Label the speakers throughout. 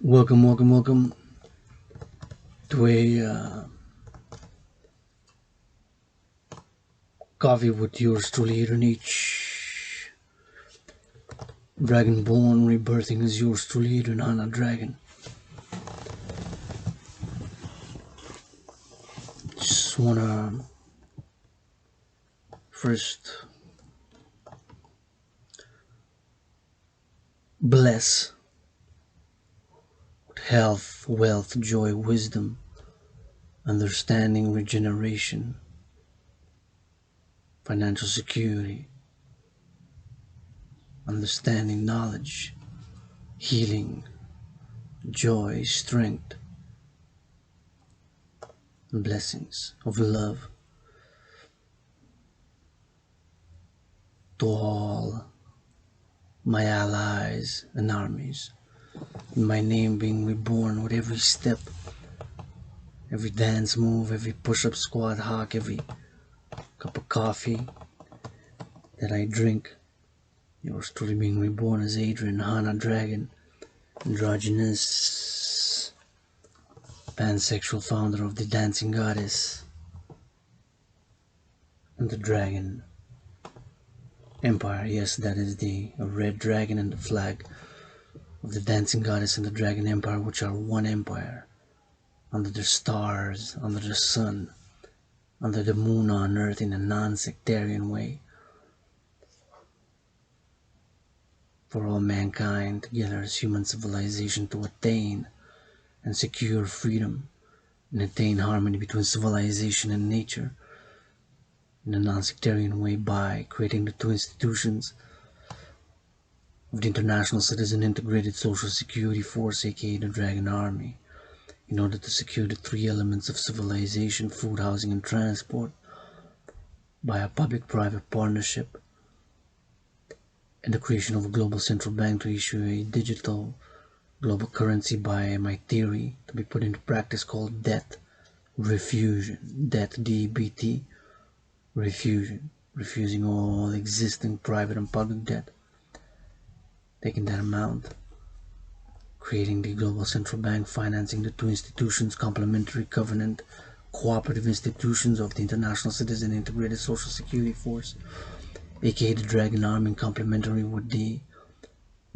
Speaker 1: Welcome to a coffee with yours truly, Adrian H. Dragon born, rebirthing is yours truly, Adrian Hannah Dragon. Just wanna first bless with health, wealth, joy, wisdom, understanding, regeneration, financial security, understanding, knowledge, healing, joy, strength, and blessings of love to all my allies and armies, and my name being reborn with every step, every dance move, every push-up, squat, hawk, every cup of coffee that I drink. Yours truly being reborn as Adrian Hannah Dragon, androgynous, pansexual founder of the Dancing Goddess and the Dragon Empire. Yes, that is the red dragon and the flag of the Dancing Goddess and the Dragon Empire, which are one empire, under the stars, under the sun, under the moon, on earth, in a non-sectarian way, for all mankind together as human civilization to attain and secure freedom and attain harmony between civilization and nature in a non-sectarian way by creating the two institutions of the International Citizen Integrated Social Security Force, aka the Dragon Army, in order to secure the three elements of civilization: food, housing, and transport, by a public-private partnership, and the creation of a global central bank to issue a digital global currency by my theory to be put into practice called debt refusion, debt DBT, refusion, refusing all existing private and public debt, taking that amount, creating the global central bank, financing the two institutions, complementary covenant cooperative institutions of the International Citizen Integrated Social Security Force, aka the Dragon Army, complementary with the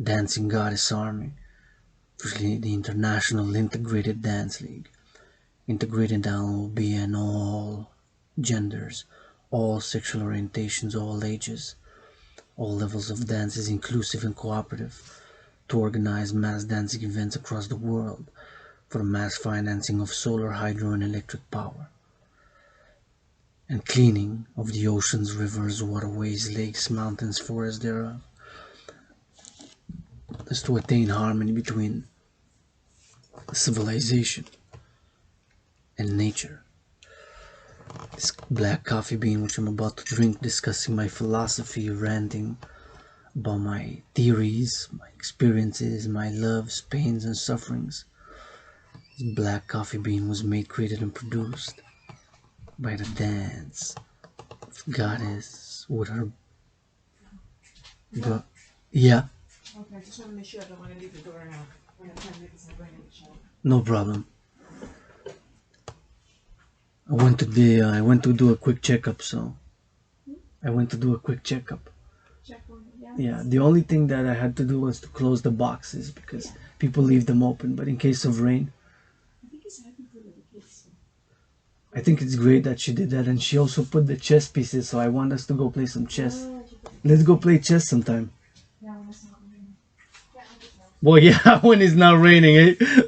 Speaker 1: Dancing Goddess Army, officially the International Integrated Dance League. Integrated down will be in all genders, all sexual orientations, all ages, all levels of dances, inclusive and cooperative, to organize mass dancing events across the world for the mass financing of solar, hydro, and electric power, and cleaning of the oceans, rivers, waterways, lakes, mountains, forests thereof. Is to attain harmony between civilization and nature. This black coffee bean which I'm about to drink, discussing my philosophy, ranting about my theories, my experiences, my loves, pains, and sufferings. This black coffee bean was made, created, and produced by the dance of goddess with her. Yeah.
Speaker 2: Okay, I just want to make sure I don't want to leave the door out when I'm trying to make this going in the shower.
Speaker 1: No problem. I went to do a quick checkup, so I went to do a quick checkup.
Speaker 2: Check on it,
Speaker 1: Yeah, the only thing that I had to do was to close the boxes because people leave them open, but in case of rain,
Speaker 2: I think it's happy for the kids.
Speaker 1: I think it's great that she did that, and she also put the chess pieces, so I want us to go play some chess. Let's go play chess sometime.
Speaker 2: Yeah, when it's not raining. Yeah, I just know.
Speaker 1: Well, yeah, when it's not raining, eh?
Speaker 2: Because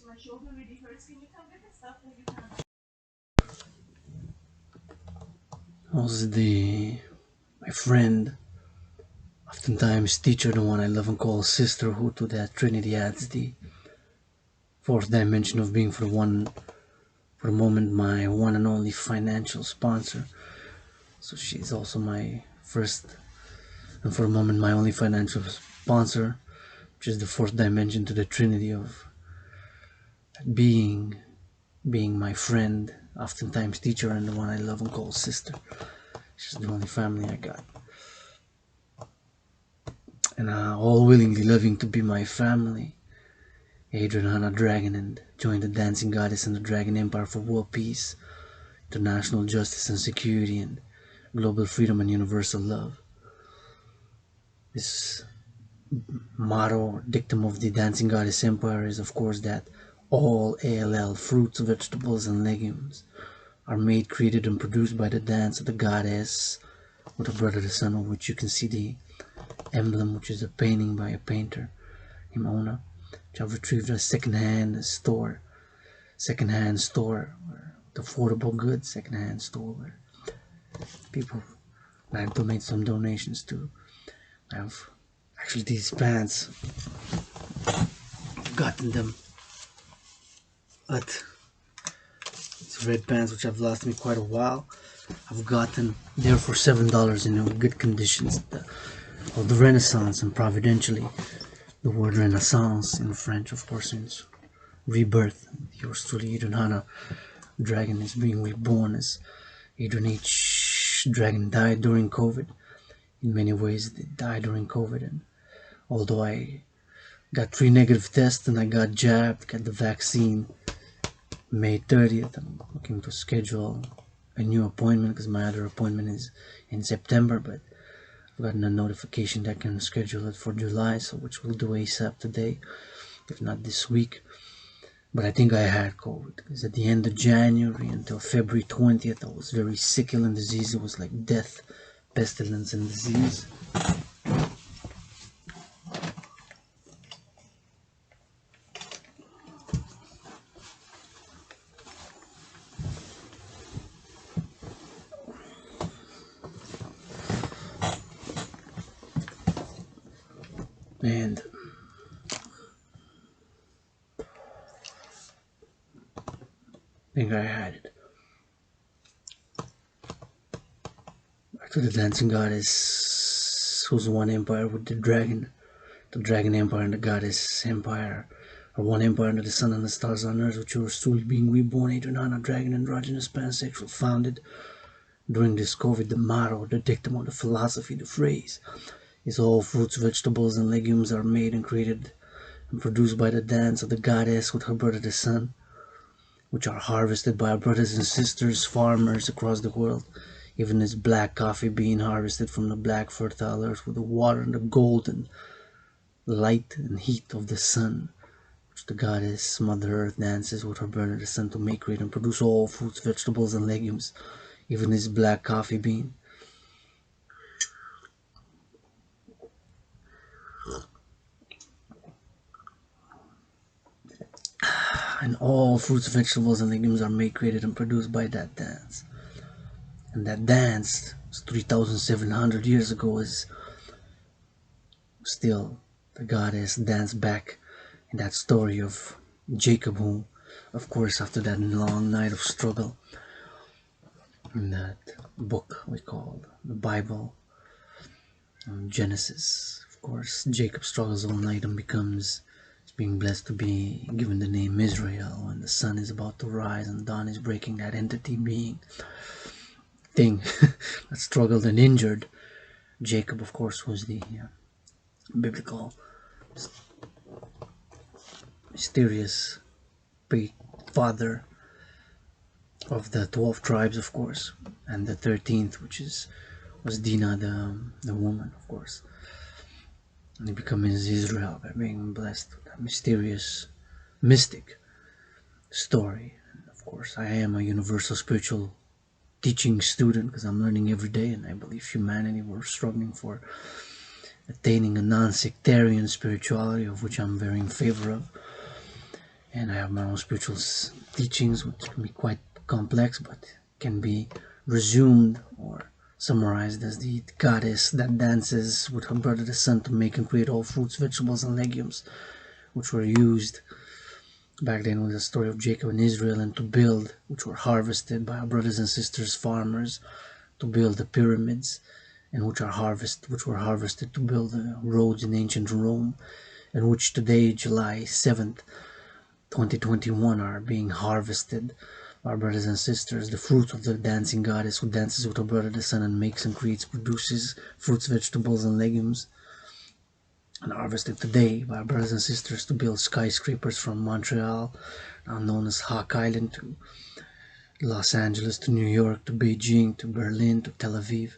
Speaker 2: my shoulder really hurts. Can you come get the stuff that you can?
Speaker 1: Also, my friend, oftentimes teacher, the one I love and call sister, who to that Trinity adds the fourth dimension of being for the moment my one and only financial sponsor. So she's also my first and for the moment my only financial sponsor, which is the fourth dimension to the Trinity of being my friend, oftentimes teacher, and the one I love and call sister. She's the only family I got. and all willingly living to be my family. Adrian Hannah Dragon, and joined the dancing goddess and the Dragon Empire for world peace, international justice and security, and global freedom and universal love. This motto or dictum of the dancing goddess empire is, of course, that all ALL fruits, vegetables, and legumes are made, created, and produced by the dance of the goddess with her brother the sun, of which you can see the emblem, which is a painting by a painter named Ona, which I've retrieved at a second-hand store, with affordable goods, second-hand store where people I've donated some donations to. I've actually these pants, I've gotten them at these red pants, which have lasted me quite a while. I've gotten there for $7 in good conditions. Of the Renaissance, and providentially, the word Renaissance in French, of course, means rebirth. Yours truly, Adrian Hannah Dragon, is being reborn as Adrian H. Dragon died during COVID. In many ways, they died during COVID, and although I got 3 negative tests and I got jabbed, got the vaccine May 30th, I'm looking to schedule a new appointment because my other appointment is in September, but I've gotten a notification that I can schedule it for July, so which we'll do ASAP today, if not this week. But I think I had COVID because at the end of January until February 20th, I was very sick, ill, and diseased. It was like death, pestilence, and disease. And I think I had it. Back to the dancing goddess, who's one empire with the dragon empire and the goddess empire, are one empire under the sun and the stars on earth, which was truly being reborn. Adrian Hannah Dragon, androgynous, pansexual, founded during this COVID. The motto, the dictum, or the philosophy, the phrase is all fruits, vegetables, and legumes are made and created and produced by the dance of the goddess with her brother the sun, which are harvested by our brothers and sisters, farmers across the world. Even this black coffee being harvested from the black fertile earth with the water and the golden light and heat of the sun, which the goddess Mother Earth dances with her brother the sun to make, create, and produce all fruits, vegetables, and legumes. Even this black coffee bean. And all fruits, vegetables, and legumes are made, created, and produced by that dance. And that dance, 3,700 years ago, is still the goddess danced back in that story of Jacob, who, of course, after that long night of struggle, in that book we call the Bible, Genesis, of course, Jacob struggles all night and becomes being blessed to be given the name Israel when the sun is about to rise and dawn is breaking. That entity being thing that struggled and injured Jacob, of course, was the biblical mysterious father of the 12 tribes, of course, and the 13th, which was Dinah, the woman, of course. And he becomes Israel by being blessed with that mysterious, mystic story. And of course, I am a universal spiritual teaching student because I'm learning every day, and I believe humanity, we're struggling for attaining a non-sectarian spirituality, of which I'm very in favor of. And I have my own spiritual teachings, which can be quite complex, but can be resumed or summarized as the goddess that dances with her brother the sun to make and create all fruits, vegetables, and legumes, which were used back then with the story of Jacob and Israel, and to build, which were harvested by our brothers and sisters, farmers, to build the pyramids, and which were harvested to build the roads in ancient Rome, and which today, July 7th, 2021, are being harvested by our brothers and sisters, the fruits of the dancing goddess who dances with her brother the sun and makes and creates, produces fruits, vegetables, and legumes. and harvested today by our brothers and sisters to build skyscrapers from Montreal, now known as Hawk Island, to Los Angeles, to New York, to Beijing, to Berlin, to Tel Aviv.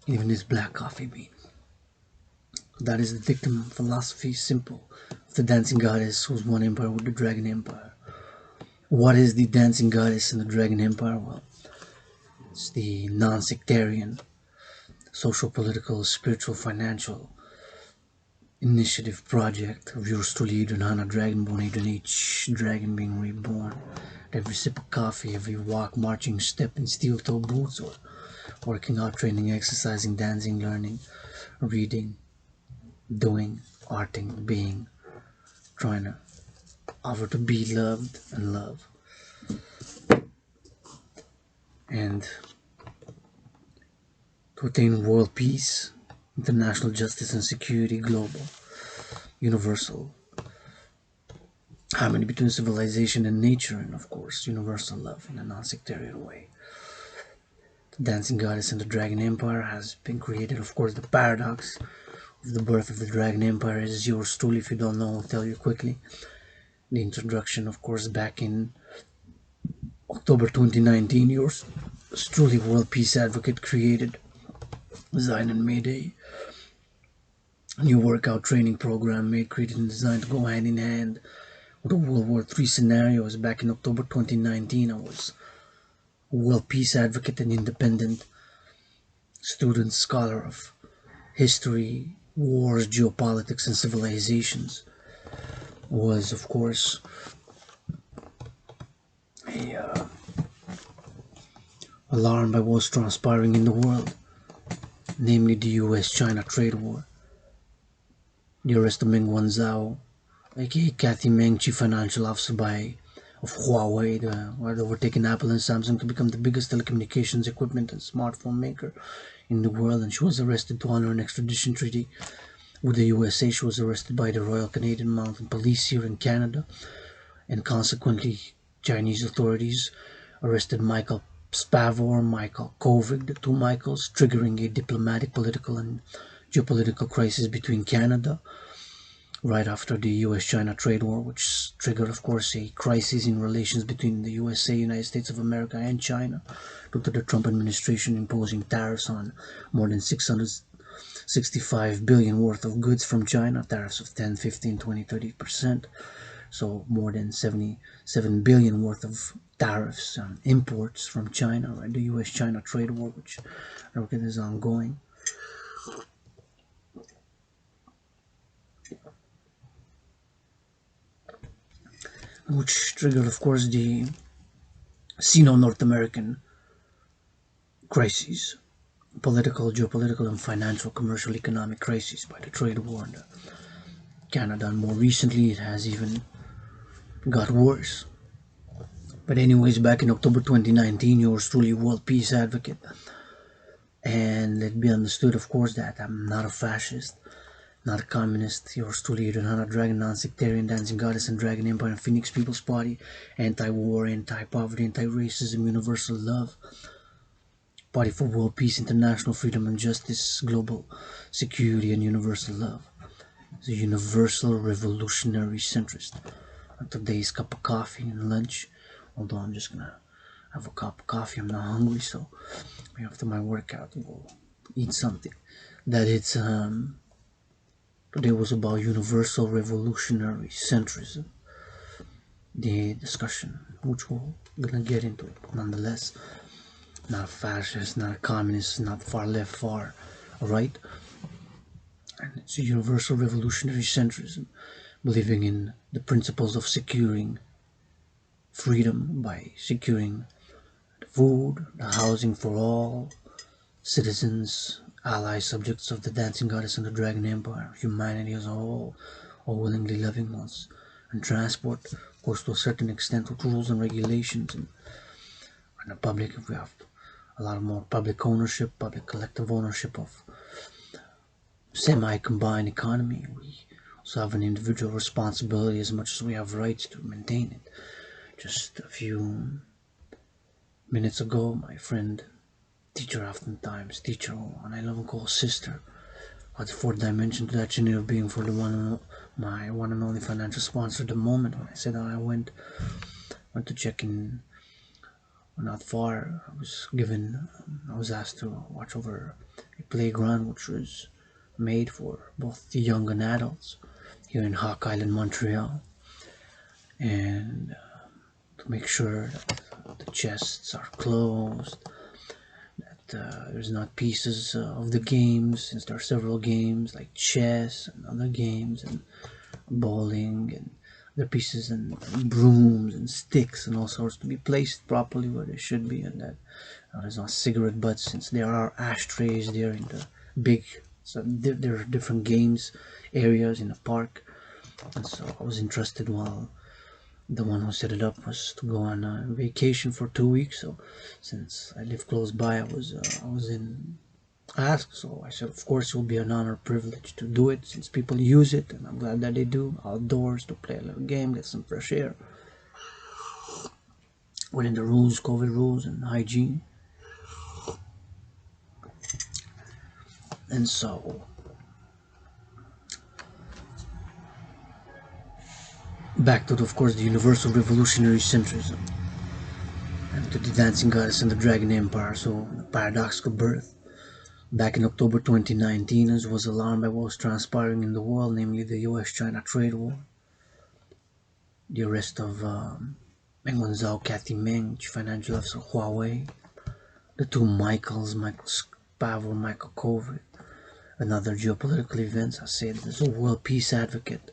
Speaker 1: Even this black coffee bean. That is the dictum philosophy, simple, of the dancing goddess who's one empire with the Dragon Empire. What is the dancing goddess in the Dragon Empire? Well, it's the non-sectarian, social, political, spiritual, financial initiative project of yours truly, Adrian Hannah Dragon, born Adrian H, Dragon being reborn. Every sip of coffee, every walk, marching step in steel-toe boots, or working out, training, exercising, dancing, learning, reading, doing, arting, being, trying to offer to be loved and love. And to attain world peace, international justice and security, global, universal harmony between civilization and nature, and of course, universal love in a non-sectarian way. The dancing goddess and the Dragon Empire has been created. Of course, the paradox of the birth of the Dragon Empire is yours truly. If you don't know, I'll tell you quickly. The introduction, of course, back in October 2019, yours truly, world peace advocate, created, designed, and made a new workout training program, made, created, and designed to go hand in hand with the World War III scenarios. Back in October 2019, I was a world peace advocate and independent student, scholar of history, wars, geopolitics, and civilizations. Was, of course, a alarmed by what was transpiring in the world, namely the US-China trade war, the arrest of Meng Wanzhou, aka Kathy Meng, chief financial officer of Huawei, where they were taking Apple and Samsung to become the biggest telecommunications equipment and smartphone maker in the world, and she was arrested to honor an extradition treaty with the USA. She was arrested by the Royal Canadian Mounted Police here in Canada, and consequently Chinese authorities arrested Michael Spavor, Michael Kovig, the two Michaels, triggering a diplomatic, political, and geopolitical crisis between Canada right after the US-China trade war, which triggered, of course, a crisis in relations between the USA, United States of America, and China, due to the Trump administration imposing tariffs on more than 665 billion worth of goods from China, tariffs of 10, 15, 20, 30%. So more than 77 billion worth of tariffs on imports from China, right? The US-China trade war, which I reckon is ongoing. Which triggered, of course, the Sino-North American crises, political, geopolitical, and financial, commercial, economic crises by the trade war in Canada, and more recently it has even got worse. But anyways, back in October 2019, yours truly, world peace advocate, and let be understood, of course, that I'm not a fascist, not a communist. Yours truly, Adrian Hannah Dragon, non-sectarian, dancing goddess and Dragon Empire and Phoenix People's Party, anti-war, anti-poverty, anti-racism, universal love, party for world peace, international freedom and justice, global security, and universal love. The Universal Revolutionary Centrist. And today's cup of coffee and lunch, although I'm just gonna have a cup of coffee, I'm not hungry, so after my workout we'll eat something. That it's today was about Universal Revolutionary Centrism, the discussion, which we're gonna get into it, but nonetheless, not a fascist, not a communist, not far left, far right. And it's a Universal Revolutionary Centrism, believing in the principles of securing freedom by securing the food, the housing for all citizens, allies, subjects of the dancing goddess and the Dragon Empire, humanity as a whole, all willingly loving ones, and transport, of course, to a certain extent, with rules and regulations, and the public, if we have a lot more public ownership, public collective ownership of semi-combined economy, we also have an individual responsibility as much as we have rights to maintain it. Just a few minutes ago, my friend, teacher oftentimes, teacher, and I love and call sister, had the fourth dimension to that journey of being for the my one and only financial sponsor at the moment. When I said I went to check in not far, I was asked to watch over a playground which was made for both the young and adults here in Hawk Island, Montreal, and to make sure that the chests are closed, that there's not pieces of the games, since there are several games like chess and other games and bowling and other pieces and brooms and sticks and all sorts to be placed properly where they should be, and that there's not cigarette butts, since there are ashtrays there in the big, so there are different games areas in the park. And so I was interested, while the one who set it up was to go on vacation for 2 weeks. So since I live close by, I was in asked. So I said, of course, it will be an honor, privilege to do it, since people use it, and I'm glad that they do, outdoors, to play a little game, get some fresh air within the rules, COVID rules and hygiene. And so back to, of course, the Universal Revolutionary Centrism, and to the dancing goddess and the Dragon Empire. So the paradoxical birth. Back in October 2019, as was alarmed by what was transpiring in the world, namely the US-China trade war, the arrest of Meng Wanzhou, Cathy Meng, Chief Financial Officer Huawei, the two Michaels, Michael Spavor, Michael Kovac, and other geopolitical events. I say that as a world peace advocate,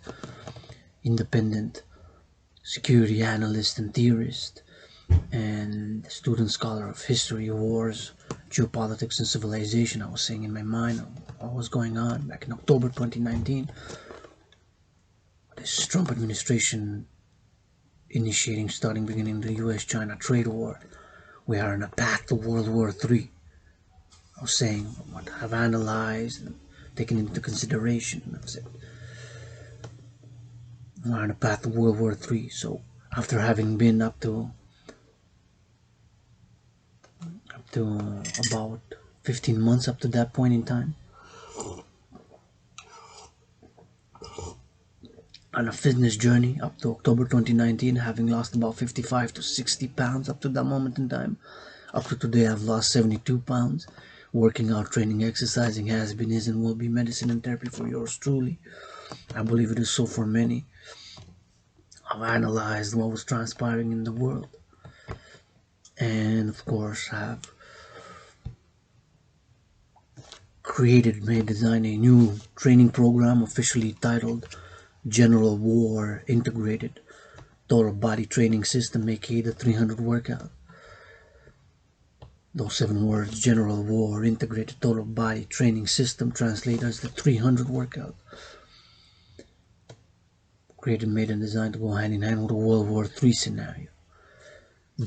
Speaker 1: independent security analyst and theorist, and student scholar of history, wars, geopolitics, and civilization. I was saying in my mind what was going on back in October 2019. This Trump administration beginning the US-China trade war. We are on a path to World War III. I was saying what I've analyzed and taken into consideration. I've said we're on a path to World War III. So after having been up to about 15 months up to that point in time, on a fitness journey up to October 2019, having lost about 55 to 60 pounds up to that moment in time. Up to today, I've lost 72 pounds. Working out, training, exercising has been, is, and will be medicine and therapy for yours truly. I believe it is so for many. I've analyzed what was transpiring in the world, and of course have designed a new training program officially titled General War Integrated Total Body Training System, aka the 300 workout. Those 7 words, General War Integrated Total Body Training System, translate as the 300 workout. Created, made, and designed to go hand in hand with a World War III scenario,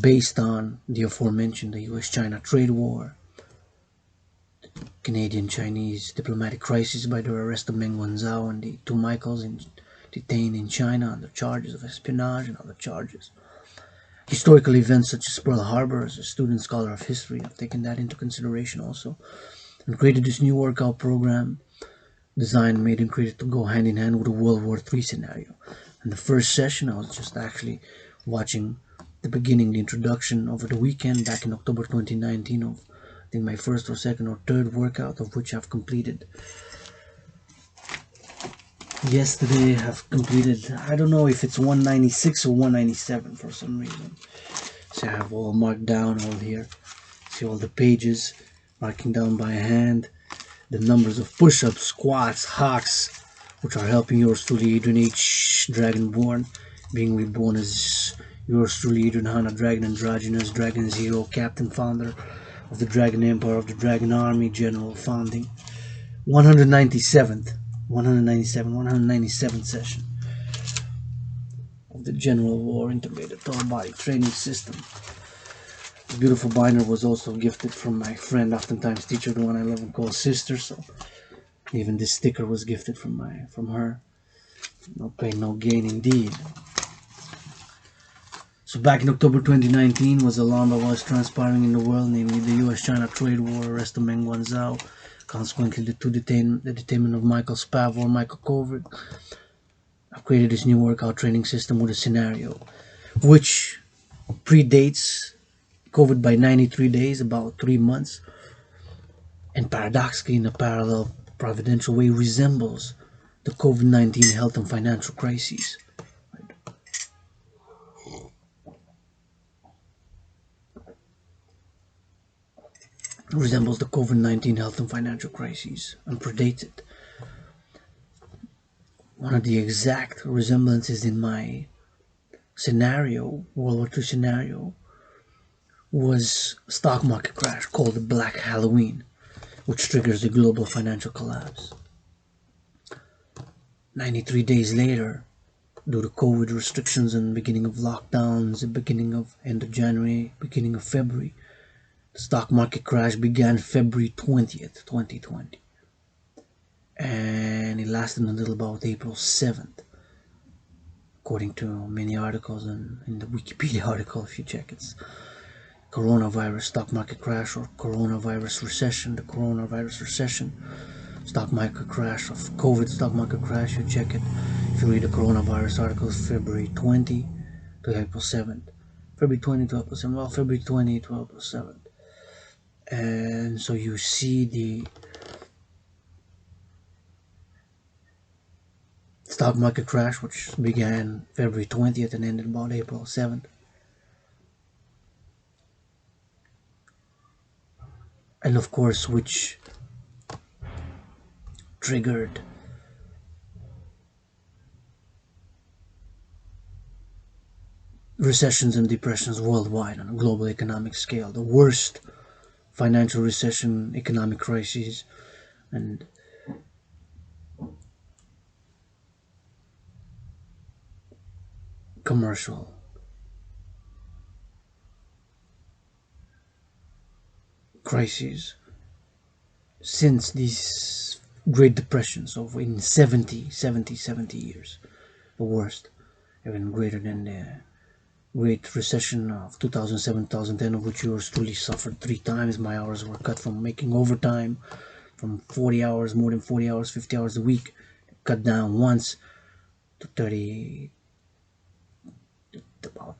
Speaker 1: based on the aforementioned the US-China trade war, Canadian-Chinese diplomatic crisis by the arrest of Meng Wanzhou and the two Michaels detained in China under charges of espionage and other charges. Historical events such as Pearl Harbor. As a student scholar of history, I've taken that into consideration also, and created this new workout program designed, made, and created to go hand in hand with a World War III scenario. And the first session, I was just actually watching the beginning, the introduction over the weekend back in October 2019 of, I think, my first or second or third workout, of which I've completed. Yesterday I've completed, I don't know if it's 196 or 197 for some reason. So I have all marked down all here. See all the pages, marking down by hand the numbers of push-ups, squats, hawks, which are helping yours truly, Adrian H, Dragonborn, being reborn as yours truly, Adrian Hannah Dragon, androgynous, Dragon Zero, Captain Founder of the Dragon Empire, of the Dragon Army, General Founding. 197th session of the General War Integrated Total Body Training System. The beautiful binder was also gifted from my friend, oftentimes teacher, the one I love and call sister. So even this sticker was gifted from her. No pain, no gain indeed. So back in October 2019 was alarmed by what was transpiring in the world, namely the US-China trade war, arrest of Meng Wanzhou, consequently the detainment of Michael Spavor, Michael Covert. I've created this new workout training system with a scenario, which predates COVID by 93 days, about 3 months, and paradoxically in a parallel providential way resembles the COVID-19 health and financial crises. Resembles the COVID-19 health and financial crises and predates it. One of the exact resemblances in my scenario, World War II scenario, was a stock market crash called the Black Halloween, which triggers the global financial collapse. 93 days later, due to COVID restrictions and beginning of lockdowns, the beginning of end of January, beginning of February, the stock market crash began February 20th, 2020. And it lasted until about April 7th, according to many articles and in the Wikipedia article, if you check it's coronavirus stock market crash or coronavirus recession, the coronavirus recession, stock market crash of COVID stock market crash, you check it. If you read the coronavirus articles, February 20 to April 7th. February 20 to April 7th, well, February 20 to April 7th. And so you see the stock market crash, which began February 20th and ended about April 7th. And of course, which triggered recessions and depressions worldwide on a global economic scale. The worst financial recession, economic crises, and commercial crises since these Great Depressions of in 70 years. The worst, even greater than the Great Recession of 2007-2010, of which yours truly suffered 3 times. My hours were cut from making overtime from 40 hours, more than 40 hours, 50 hours a week, cut down once to 30, about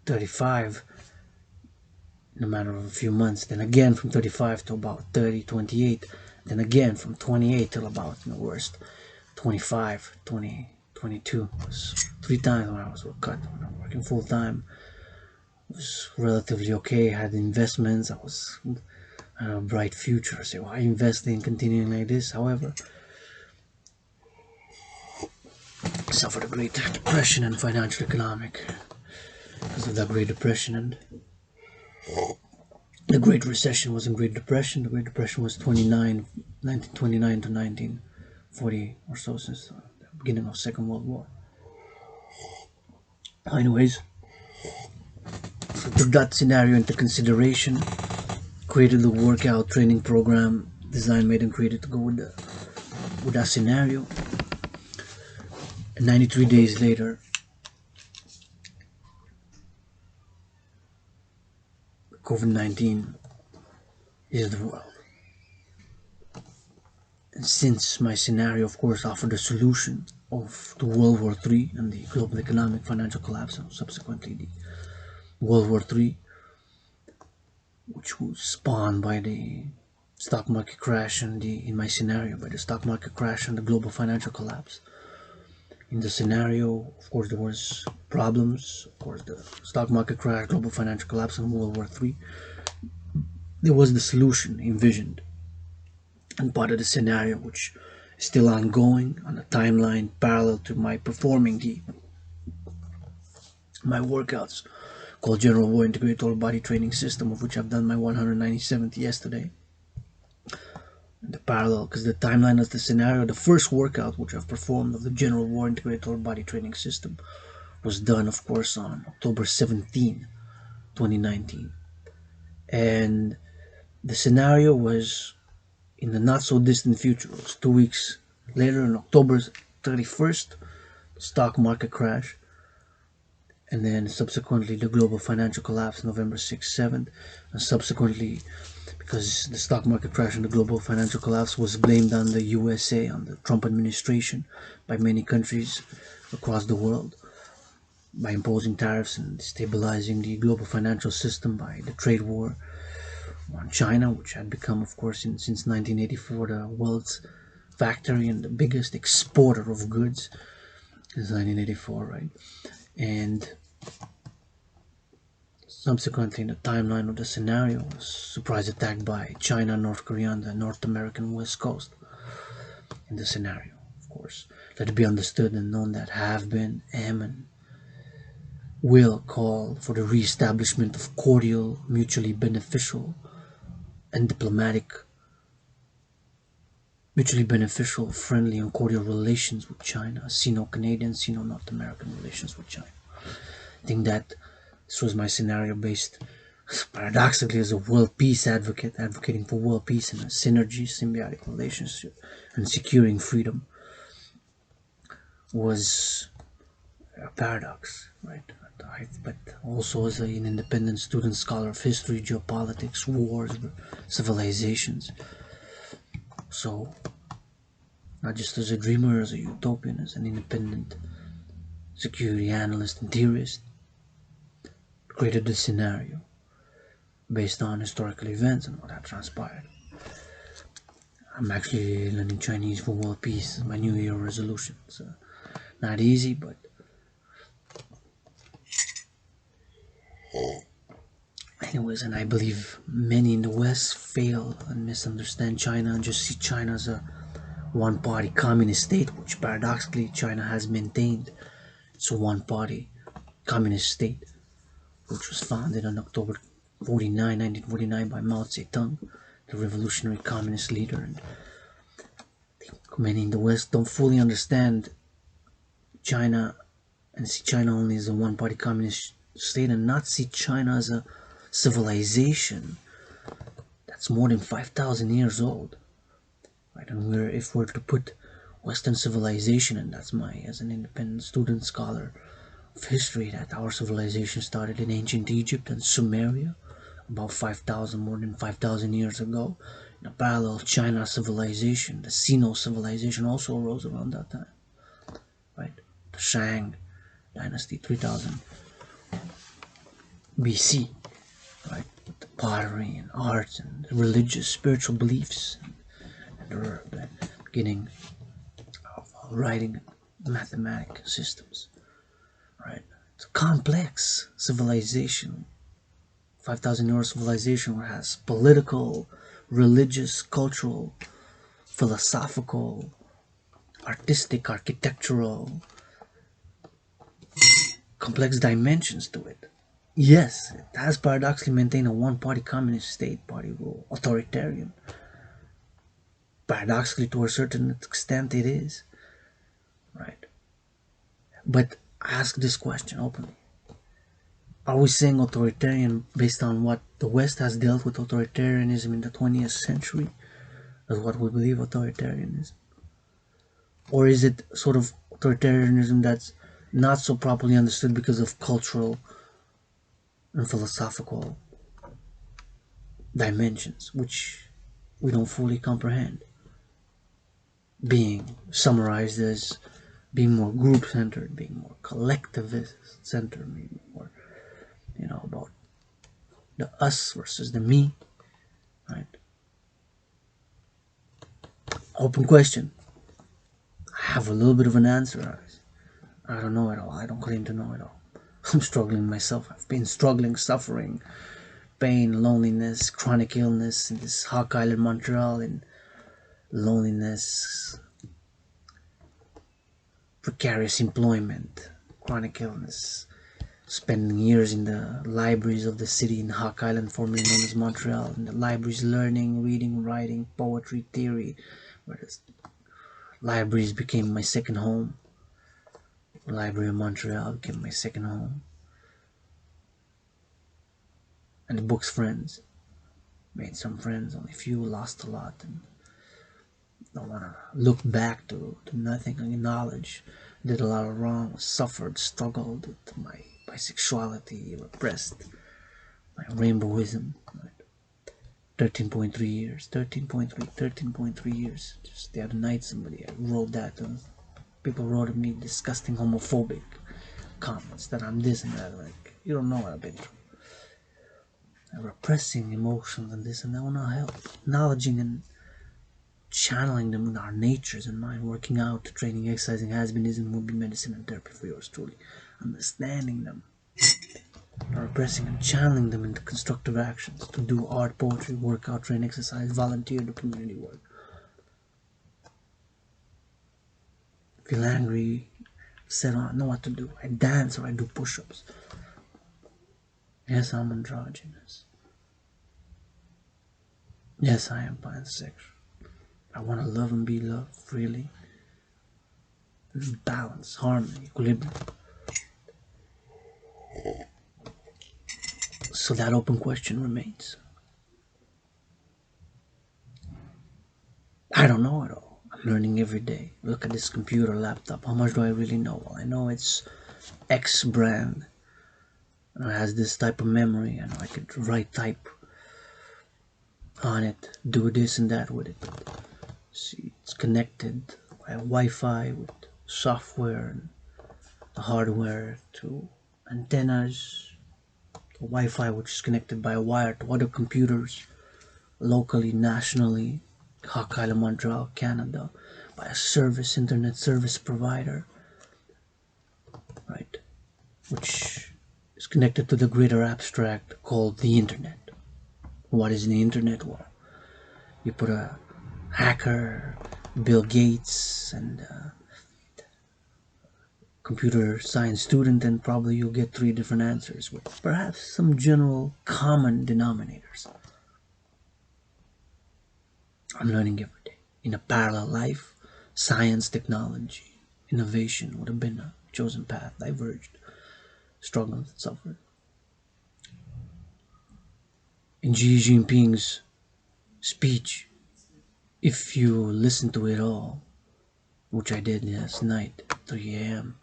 Speaker 1: 35 in a matter of a few months, then again from 35 to about 30, 28, then again from 28 till about, the worst, 25, 20, 22. It was 3 times when I was cut. When I was working full time, it was relatively okay. I had investments. I had a bright future. So why invest in continuing like this? However, I suffered a Great Depression and financial economic because of that Great Depression, and the Great Recession wasn't Great Depression. The Great Depression was 1929 to 1940 or so, since the beginning of Second World War. Anyways, so took that scenario into consideration, created the workout training program designed, made, and created to go with that scenario. And 93 days later, COVID-19 is the world. And since my scenario, of course, offered a solution of the World War III and the global economic financial collapse, and subsequently the World War III, which was spawned by the stock market crash and in my scenario, by the stock market crash and the global financial collapse. In the scenario, of course, there was problems. Of course, the stock market crash, global financial collapse, and World War III. There was the solution envisioned, and part of the scenario, which is still ongoing on a timeline parallel to my performing my workouts, called General War Integrated Total Body Training System, of which I've done my 197th yesterday. The parallel, because the timeline of the scenario, the first workout which I've performed of the General War Integrated Total Body Training System was done, of course, on October 17, 2019. And the scenario was in the not so distant future. It was 2 weeks later, on October 31st, stock market crash, and then subsequently the global financial collapse November 6th, 7th, and subsequently because the stock market crash and the global financial collapse was blamed on the USA, on the Trump administration, by many countries across the world, by imposing tariffs and stabilizing the global financial system, by the trade war on China, which had become, of course, since 1984 the world's factory and the biggest exporter of goods since 1984, right? And subsequently, in the timeline of the scenario, was surprise attack by China, North Korea, and the North American West Coast. In the scenario, of course, let it be understood and known that have been, am, and will call for the re-establishment of cordial, mutually beneficial, and diplomatic, mutually beneficial, friendly, and cordial relations with China. Sino-Canadian, Sino-North American relations with China. I think that this was my scenario based paradoxically as a world peace advocate, advocating for world peace and a synergy, symbiotic relationship, and securing freedom was a paradox, right? But also as an independent student, scholar of history, geopolitics, wars, civilizations. So, not just as a dreamer, as a utopian, as an independent security analyst and theorist, created this scenario based on historical events and what had transpired. I'm actually learning Chinese for world peace, my New Year resolution. So, not easy, but anyways, and I believe many in the West fail and misunderstand China and just see China as a one-party communist state, which paradoxically China has maintained. It's a one-party communist state, which was founded on October 1949 by Mao Zedong, the revolutionary communist leader. And I think many in the West don't fully understand China and see China only as a one-party communist state and not see China as a civilization that's more than 5,000 years old, right? And if we're to put Western civilization, and that's my, as an independent student scholar of history, that our civilization started in ancient Egypt and Sumeria about 5,000, more than 5,000 years ago. In a parallel, China civilization, the Sino civilization, also arose around that time, right? The Shang dynasty, 3000 BC, right? With the pottery and arts and religious, spiritual beliefs, and the beginning of writing and mathematic systems, right? It's a complex civilization, 5,000 year civilization, where it has political, religious, cultural, philosophical, artistic, architectural, complex dimensions to it. Yes, it has paradoxically maintained a one-party communist state, party rule, authoritarian. Paradoxically, to a certain extent, it is, right? But ask this question openly. Are we saying authoritarian based on what the West has dealt with authoritarianism in the 20th century, as what we believe authoritarianism? Or is it sort of authoritarianism that's not so properly understood because of cultural and philosophical dimensions, which we don't fully comprehend, being summarized as being more group-centered, being more collectivist-centered, maybe more, about the us versus the me, right? Open question. I have a little bit of an answer. I don't know it all. I don't claim to know it all. I'm struggling myself. I've been struggling, suffering, pain, loneliness, chronic illness in this Hawk Island, Montreal, and loneliness, precarious employment, chronic illness, spending years in the libraries of the city in Hawk Island, formerly known as Montreal, in the libraries learning, reading, writing, poetry, theory, where the libraries became my second home. The Library of Montreal became my second home. And the books friends. Made some friends, only a few, lost a lot. And don't want to look back to nothing. I acknowledge did a lot of wrong, suffered, struggled with my bisexuality, repressed my rainbowism. Right? 13.3 years, 13.3 years. Just the other night, somebody wrote that. People wrote at me disgusting homophobic comments that I'm this and that. Like, you don't know what I've been through. Repressing emotions and this and that will not help. Acknowledging and channeling them in our natures and mind, working out, training, exercising, has-beenism will be medicine and therapy for yours truly. Understanding them, repressing and channeling them into constructive actions to do art, poetry, workout, train, exercise, volunteer, do community work. Feel angry, said I don't know what to do. I dance or I do push-ups. Yes, I'm androgynous. Yes, I am pansexual. I want to love and be loved freely. There's balance, harmony, equilibrium. So that open question remains. I don't know it all. I'm learning every day. Look at this computer, laptop. How much do I really know? Well, I know it's X brand. And it has this type of memory. I know I could write type on it, do this and that with it. See, it's connected by Wi-Fi with software and the hardware to antennas, to Wi-Fi which is connected by a wire to other computers locally, nationally, Hawk Island, Montreal, Canada, by a service, internet service provider, right, which is connected to the greater abstract called the internet. What is the internet? Well, you put a hacker, Bill Gates, and computer science student, and probably you'll get 3 different answers with perhaps some general common denominators. I'm learning every day. In a parallel life, science, technology, innovation would have been a chosen path, diverged, struggled, suffered. In Xi Jinping's speech, if you listen to it all, which I did last night at 3 a.m.,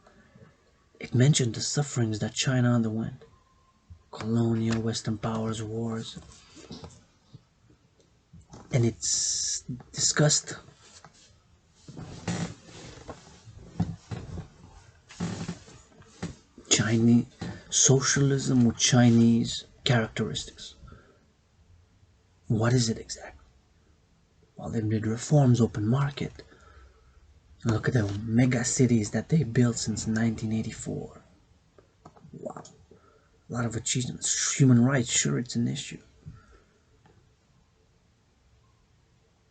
Speaker 1: it mentioned the sufferings that China underwent. Colonial Western powers wars. And it's discussed Chinese socialism with Chinese characteristics. What is it exactly? Well, they did reforms, open market. Look at the mega cities that they built since 1984. Wow. A lot of achievements. Human rights, sure, it's an issue.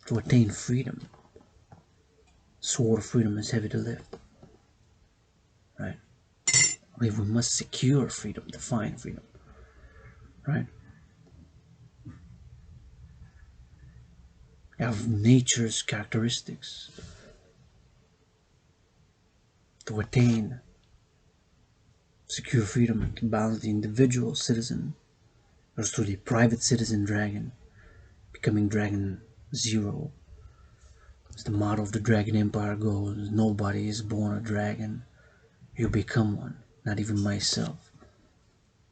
Speaker 1: To attain freedom, sword of freedom is heavy to lift. Right? I believe we must secure freedom, define freedom. Right? We have nature's characteristics. To attain secure freedom and to balance the individual citizen or through the private citizen dragon, becoming Dragon Zero. As the motto of the Dragon Empire goes, nobody is born a dragon. You become one, not even myself.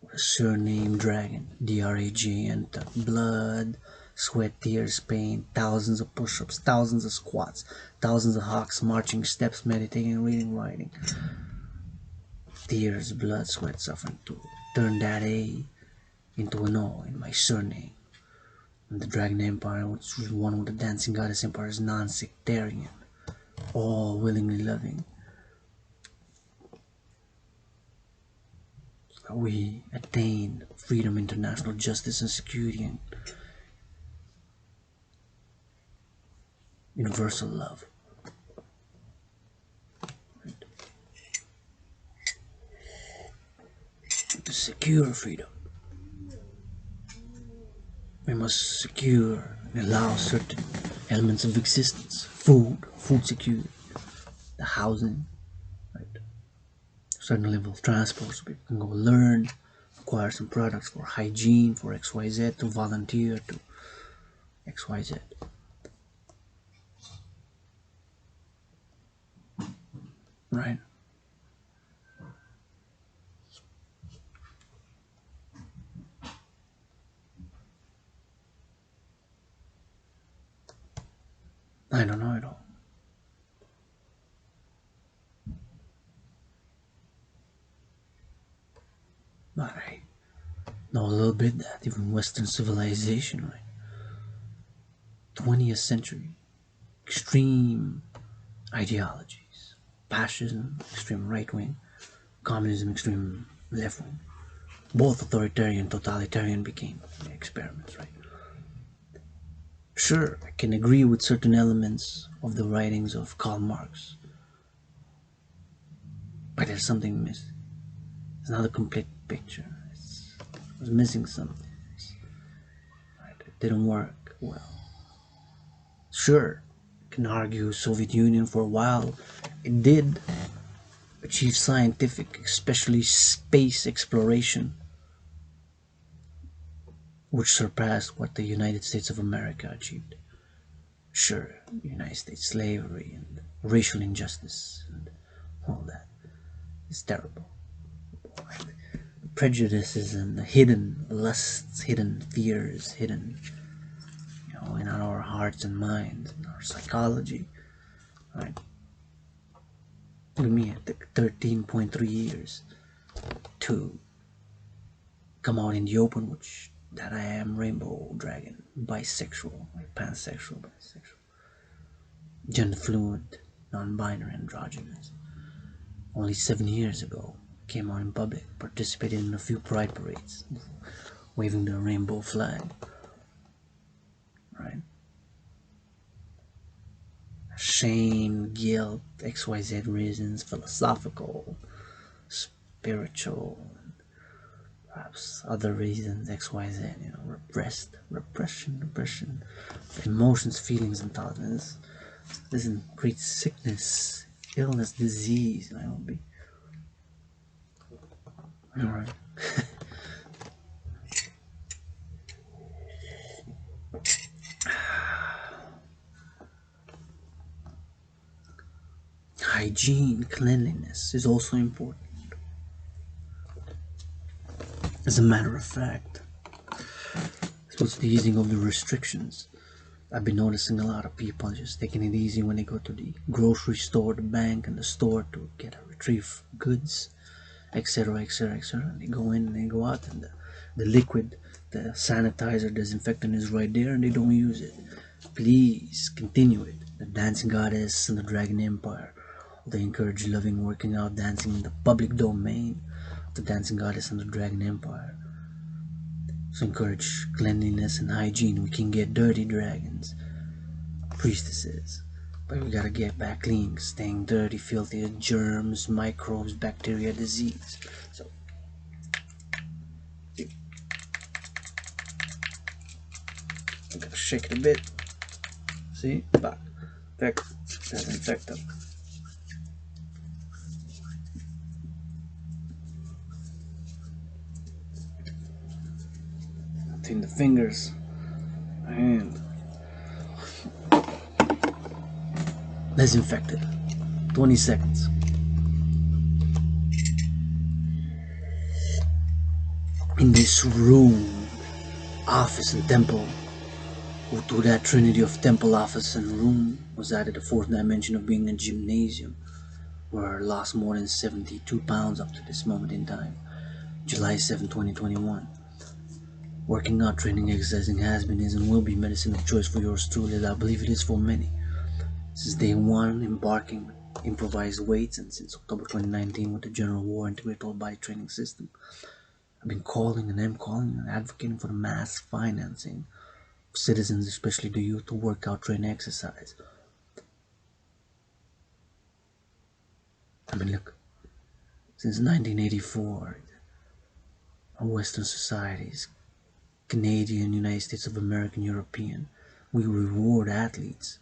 Speaker 1: With a surname Dragon, D-R-A-G-N, blood, sweat, tears, pain, thousands of push-ups, thousands of squats, thousands of hawks, marching steps, meditating, reading, writing. Tears, blood, sweat, suffering to turn that A into an O in my surname. And the Dragon Empire, which is one with the Dancing Goddess Empire, is non-sectarian, all willingly loving. So we attain freedom, international justice, and security, and universal love. Right? To secure freedom, we must secure and allow certain elements of existence: food security, the housing, right? A certain level of transport so people can go learn, acquire some products for hygiene, for XYZ, to volunteer to XYZ. right? I don't know it all. But I know a little bit that even Western civilization, right? 20th century, extreme ideologies, fascism, extreme right wing, communism, extreme left wing, both authoritarian and totalitarian became experiments, right? Sure, I can agree with certain elements of the writings of Karl Marx, but there's something missing. It's not a complete picture. I was missing something. Right? It didn't work well. Sure, I can argue Soviet Union for a while. It did achieve scientific, especially space exploration, which surpassed what the United States of America achieved. Sure, United States slavery and racial injustice and all that is terrible. Prejudices and hidden lusts, hidden fears, hidden, in our hearts and minds, in our psychology. Right? Look at me, it took 13.3 years to come out in the open, which that I am rainbow dragon, bisexual, like pansexual, bisexual, gender fluid, non-binary, androgynous. Only 7 years ago, came out in public, participated in a few pride parades, waving the rainbow flag. Right? Shame, guilt, XYZ reasons, philosophical, spiritual, perhaps other reasons, XYZ, repression, emotions, feelings, and thoughts. This is great sickness, illness, disease. I will be. Alright. Hygiene, cleanliness is also important. As a matter of fact, with the easing of the restrictions, I've been noticing a lot of people just taking it easy when they go to the grocery store, the bank, and the store to get or retrieve goods, etc., etc., etc. They go in and they go out, and the liquid, the sanitizer, disinfectant is right there, and they don't use it. Please continue it. The dancing goddess and the dragon empire. They encourage loving, working out, dancing in the public domain of the dancing goddess and the dragon empire. So encourage cleanliness and hygiene. We can get dirty dragons, priestesses, but we gotta get back clean. Staying dirty, filthy, germs, microbes, bacteria, disease. So I gotta shake it a bit. See, back, disinfect them. Between the fingers and disinfected. 20 seconds. In this room, office and temple, to that trinity of temple, office and room was added a fourth dimension of being a gymnasium, where I lost more than 72 pounds up to this moment in time. July 7, 2021. Working out, training, exercising has been, is, and will be medicine of choice for yours truly, as I believe it is for many. Since day one, embarking with improvised weights, and since October 2019 with the General War Integrated Body Training System, I've been calling and am calling and advocating for the mass financing of citizens, especially the youth, to work out, train, exercise. I mean, look, since 1984, our Western societies, Canadian, United States of America, and European, we reward athletes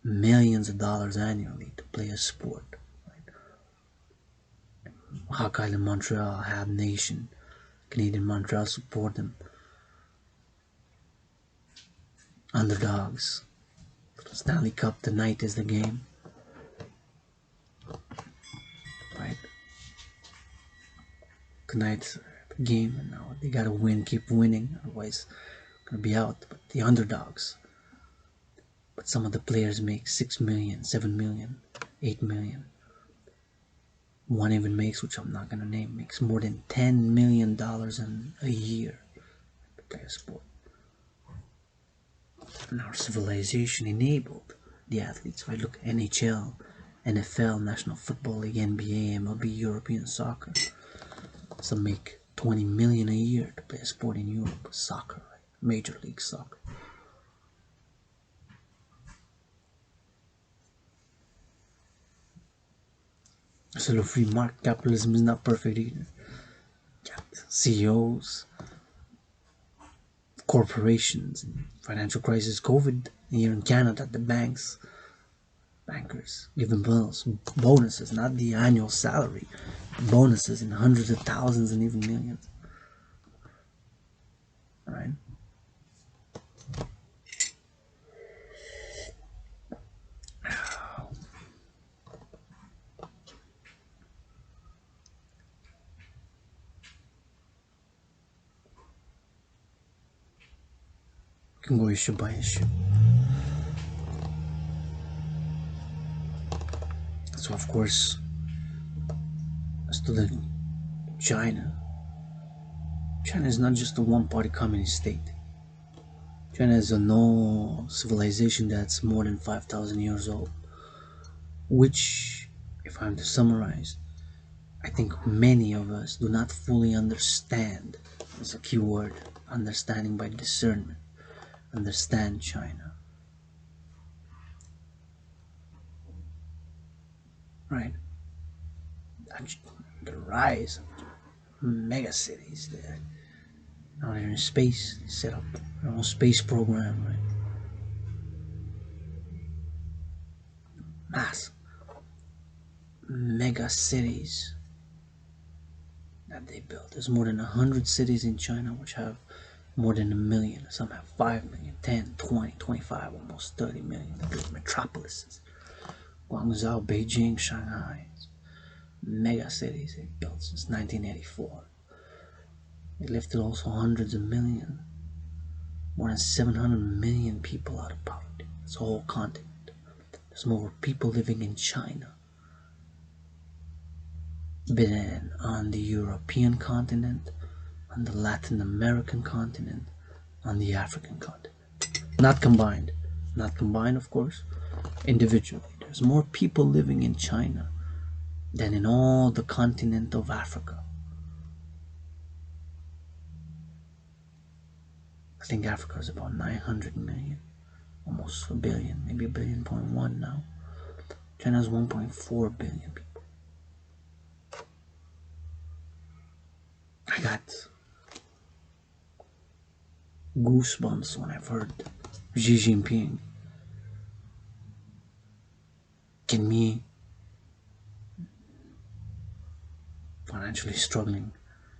Speaker 1: millions of dollars annually to play a sport. Hawk Island, Montreal, Hab Nation, Canadian Montreal support them. Underdogs. Stanley Cup, tonight is the game. tonight's game, and now they gotta win, keep winning, otherwise gonna be out. But the underdogs. But some of the players make 6 million, 7 million, 8 million. One even makes, which I'm not gonna name, makes more than $10 million in a year to play a sport. And our civilization enabled the athletes. If I look at NHL, NFL, National Football League, NBA, MLB, European soccer, some make 20 million a year to play a sport in Europe, soccer, right? Major League Soccer. So the free market capitalism is not perfect either. CEOs, corporations, financial crisis, COVID here in Canada, the bankers give them bonuses, not the annual salary, bonuses in hundreds of thousands and even millions. All right. We can go issue by issue. So of course, as to the China is not just a one-party communist state. China is a no civilization that's more than 5,000 years old, which, if I'm to summarize, I think many of us do not fully understand. It's a key word, understanding by discernment. Understand China. Right? The rise of mega cities there. Now they're in space, they set up their own space program, right? Mass mega cities that they built. There's more than 100 cities in China which have more than 1 million. Some have 5 million, 10, 20, 25, almost 30 million. The big metropolises. Guangzhou, Beijing, Shanghai. Mega cities they built since 1984. They lifted also hundreds of millions. More than 700 million people out of poverty. It's a whole continent. There's more people living in China than on the European continent, on the Latin American continent, on the African continent. Not combined. Not combined, of course. Individually. There's more people living in China than in all the continent of Africa. I think Africa is about 900 million. Almost a billion. Maybe 1.1 now. China's 1.4 billion people. I got goosebumps when I've heard Xi Jinping can me financially struggling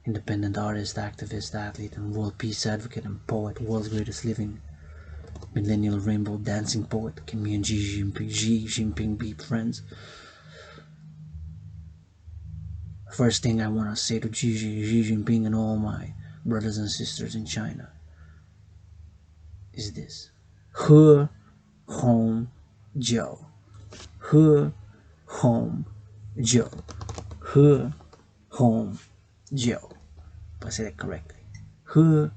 Speaker 1: independent artist, activist, athlete, and world peace advocate and poet, world's greatest living millennial rainbow dancing poet. Can me and Xi Jinping be friends? First thing I want to say to Xi Jinping and all my brothers and sisters in China is this: He Hong Jiao. He Hong Jiao. He Hong Jiao. If I say that correctly. He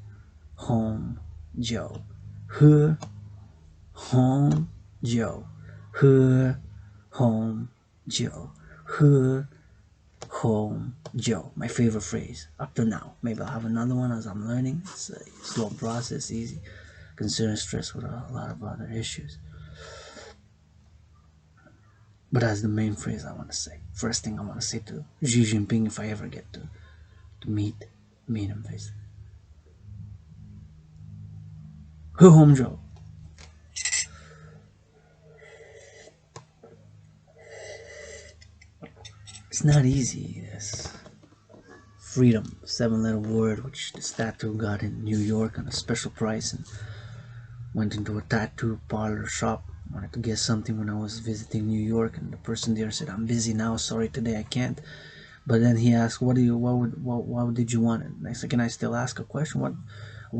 Speaker 1: Hong Jiao. He Hong Jiao. He Hong Jiao. He Hong Jiao. My favorite phrase up to now. Maybe I'll have another one as I'm learning. It's a slow process, easy. Concern stress with a lot of other issues. But that's the main phrase I want to say. First thing I want to say to Xi Jinping if I ever get to meet him face. He Hong Jiao. It's not easy. This freedom, 7-letter word, which the statue got in New York on a special price, and went into a tattoo parlor shop. Wanted to get something when I was visiting New York, and the person there said, "I'm busy now, sorry today I can't, But then he asked, "What did you want it?" And I said, "Can I still ask a question? What?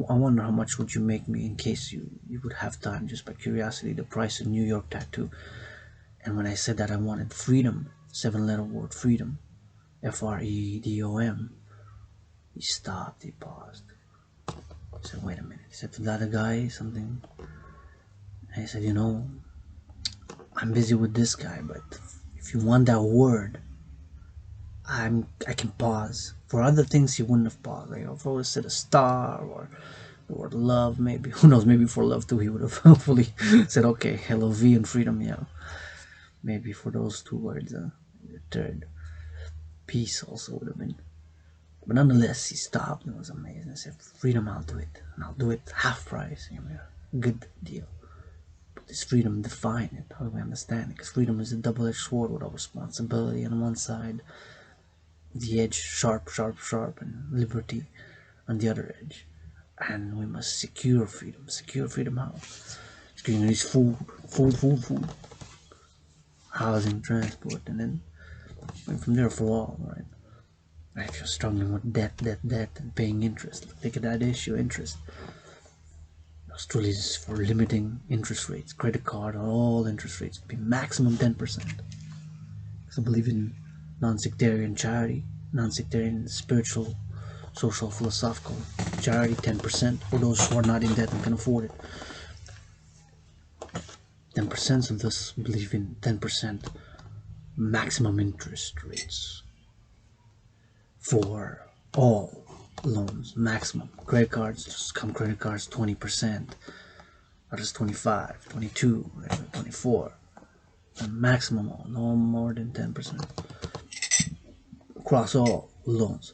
Speaker 1: I wonder how much would you make me in case you would have time, just by curiosity, the price of New York tattoo." And when I said that I wanted freedom, 7 letter word freedom, FREDOM, he stopped. He paused. He said, "Wait a minute." He said to the other guy something. And I said, "I'm busy with this guy, but if you want that word, I can pause. For other things, he wouldn't have paused. Like if I would have said a star or the word love, maybe, who knows, maybe for love too, he would have hopefully said, okay, LOV and freedom, yeah. Maybe for those 2 words, the third piece also would have been. But nonetheless, he stopped and it was amazing. I said, freedom, I'll do it. And I'll do it half price. Good deal. But this freedom, define it. How do we understand it? Because freedom is a double-edged sword with a responsibility on one side, the edge sharp, sharp, sharp, and liberty on the other edge. And we must secure freedom. Secure freedom how? Securing is food, food, housing, transport, and then from there for all, right? If you're struggling with debt, and paying interest, take that issue, interest. Australia is for limiting interest rates, credit card, all interest rates to be maximum 10%. So I believe in non-sectarian charity, non-sectarian spiritual, social, philosophical charity, 10% for those who are not in debt and can afford it. 10% of us believe in 10% maximum interest rates for all loans, maximum. Credit cards, some credit cards 20%, others 25, 22, 24. The maximum, no more than 10% across all loans.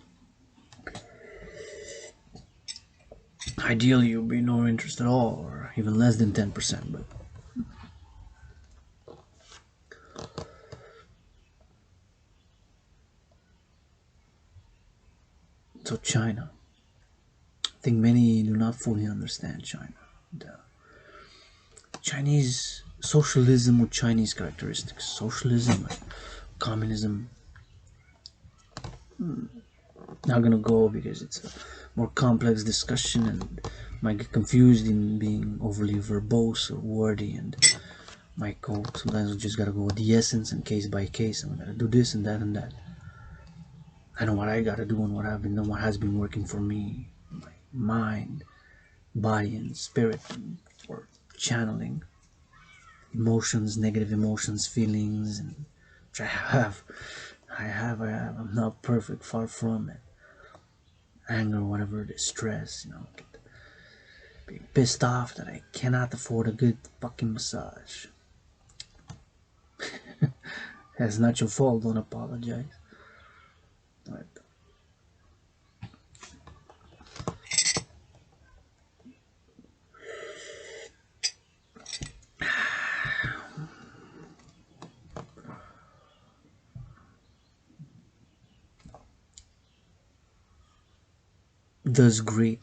Speaker 1: Ideally, you'll be no interest at all, or even less than 10%. But so China, I think many do not fully understand China. The Chinese socialism with Chinese characteristics, socialism, communism. Not gonna go because it's a more complex discussion and might get confused in being overly verbose or wordy, and might go, sometimes we just gotta go with the essence and case by case, and we gotta do this and that and that. I know what I gotta do and what I've been doing, what has been working for me, my mind, body, and spirit, for channeling emotions, negative emotions, feelings, and which I have. I'm not perfect, far from it. Anger, whatever it is, stress, being pissed off that I cannot afford a good fucking massage. That's not your fault, don't apologize. But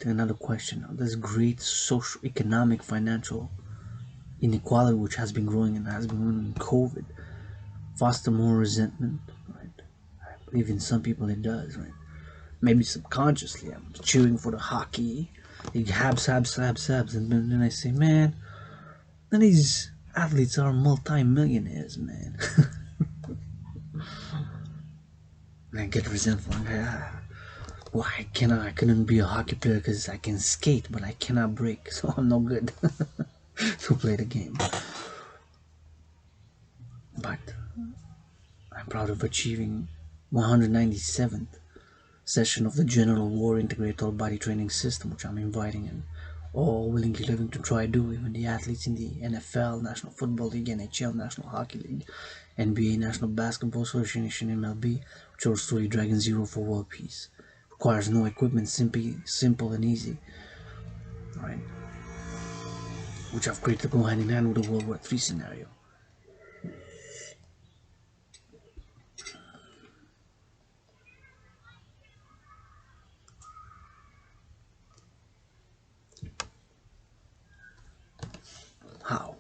Speaker 1: another question now, does great social, economic, financial inequality, which has been growing and has been growing in COVID, foster more resentment, right? I believe in some people it does, right? Maybe subconsciously I'm cheering for the hockey, the habs, and then I say, man, then these athletes are multi-millionaires, man. And I get resentful. I'm like, why I couldn't be a hockey player because I can skate, but I cannot break, so I'm no good to play the game. But I'm proud of achieving 197th session of the General War Integrated All Body Training System, which I'm inviting in all willingly living to try do, even the athletes in the NFL, National Football League, NHL, National Hockey League, NBA, National Basketball Association, MLB, George Story Dragan Zero for World Peace. Requires no equipment, simple and easy, right? Which I've created to go hand in hand with the World War III scenario. How?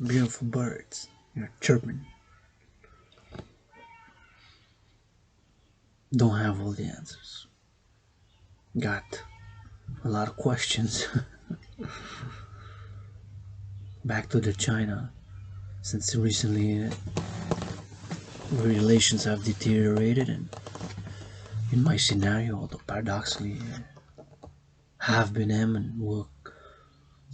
Speaker 1: Beautiful birds, chirping. Don't have all the answers. Got a lot of questions. Back to the China, since recently relations have deteriorated, and in my scenario, although paradoxically have been M and will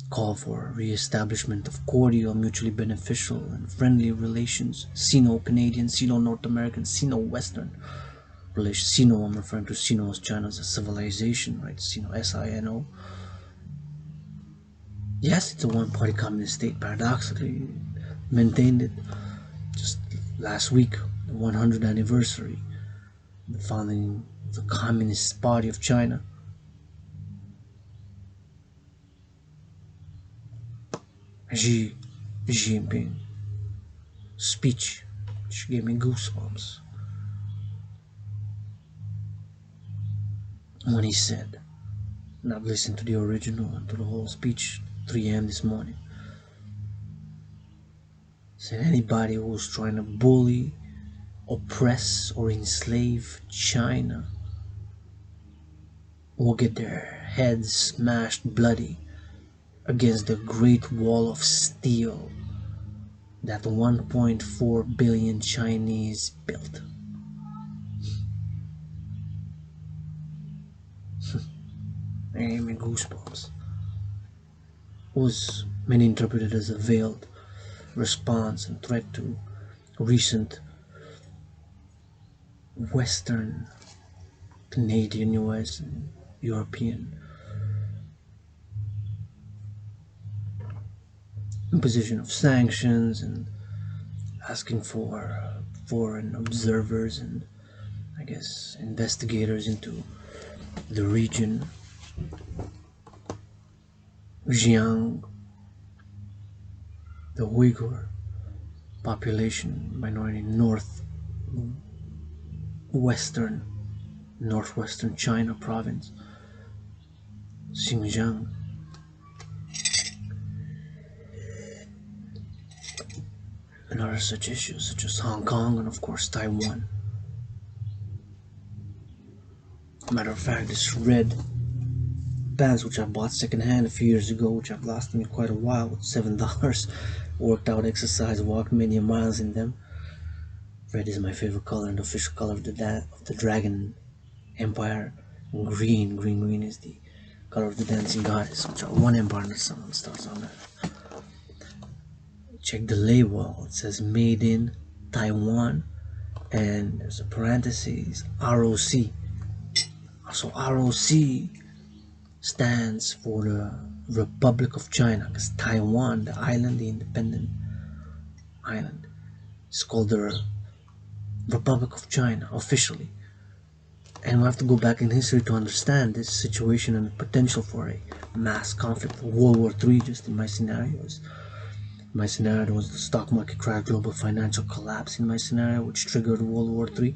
Speaker 1: call for re-establishment of cordial, mutually beneficial and friendly relations, Sino-Canadian, Sino-North American, Sino-Western relations. Sino, I'm referring to Sino as China as a civilization, right? Sino, S-I-N-O. Yes, it's a one-party communist state, paradoxically maintained it just last week, the 100th anniversary, the founding of the Communist Party of China. Xi Jinping speech, which gave me goosebumps when he said, and I've listened to the original and to the whole speech 3 a.m. this morning, said anybody who's trying to bully, oppress, or enslave China will get their heads smashed bloody against the Great Wall of Steel that 1.4 billion Chinese built. It gave me goosebumps. Was many interpreted as a veiled response and threat to recent Western, Canadian, US, and European imposition of sanctions and asking for foreign observers and I guess investigators into the region, Xinjiang, the Uyghur population minority, northwestern China province, Xinjiang, and other such issues such as Hong Kong and of course Taiwan. Matter of fact, this red pants which I bought secondhand a few years ago, which have lasted me quite a while, with $7, worked out, exercise, walked many miles in them. Red is my favorite color and the official color of the Dragon Empire. And green is the color of the dancing goddess, which are one empire and the sun stars on it. Check the label, it says made in Taiwan, and there's a parenthesis ROC. So ROC stands for the Republic of China, because Taiwan, the island, the independent island, is called the Republic of China officially. And we have to go back in history to understand this situation and the potential for a mass conflict. World War III, just in my scenarios. My scenario was the stock market crash, global financial collapse in my scenario, which triggered World War III.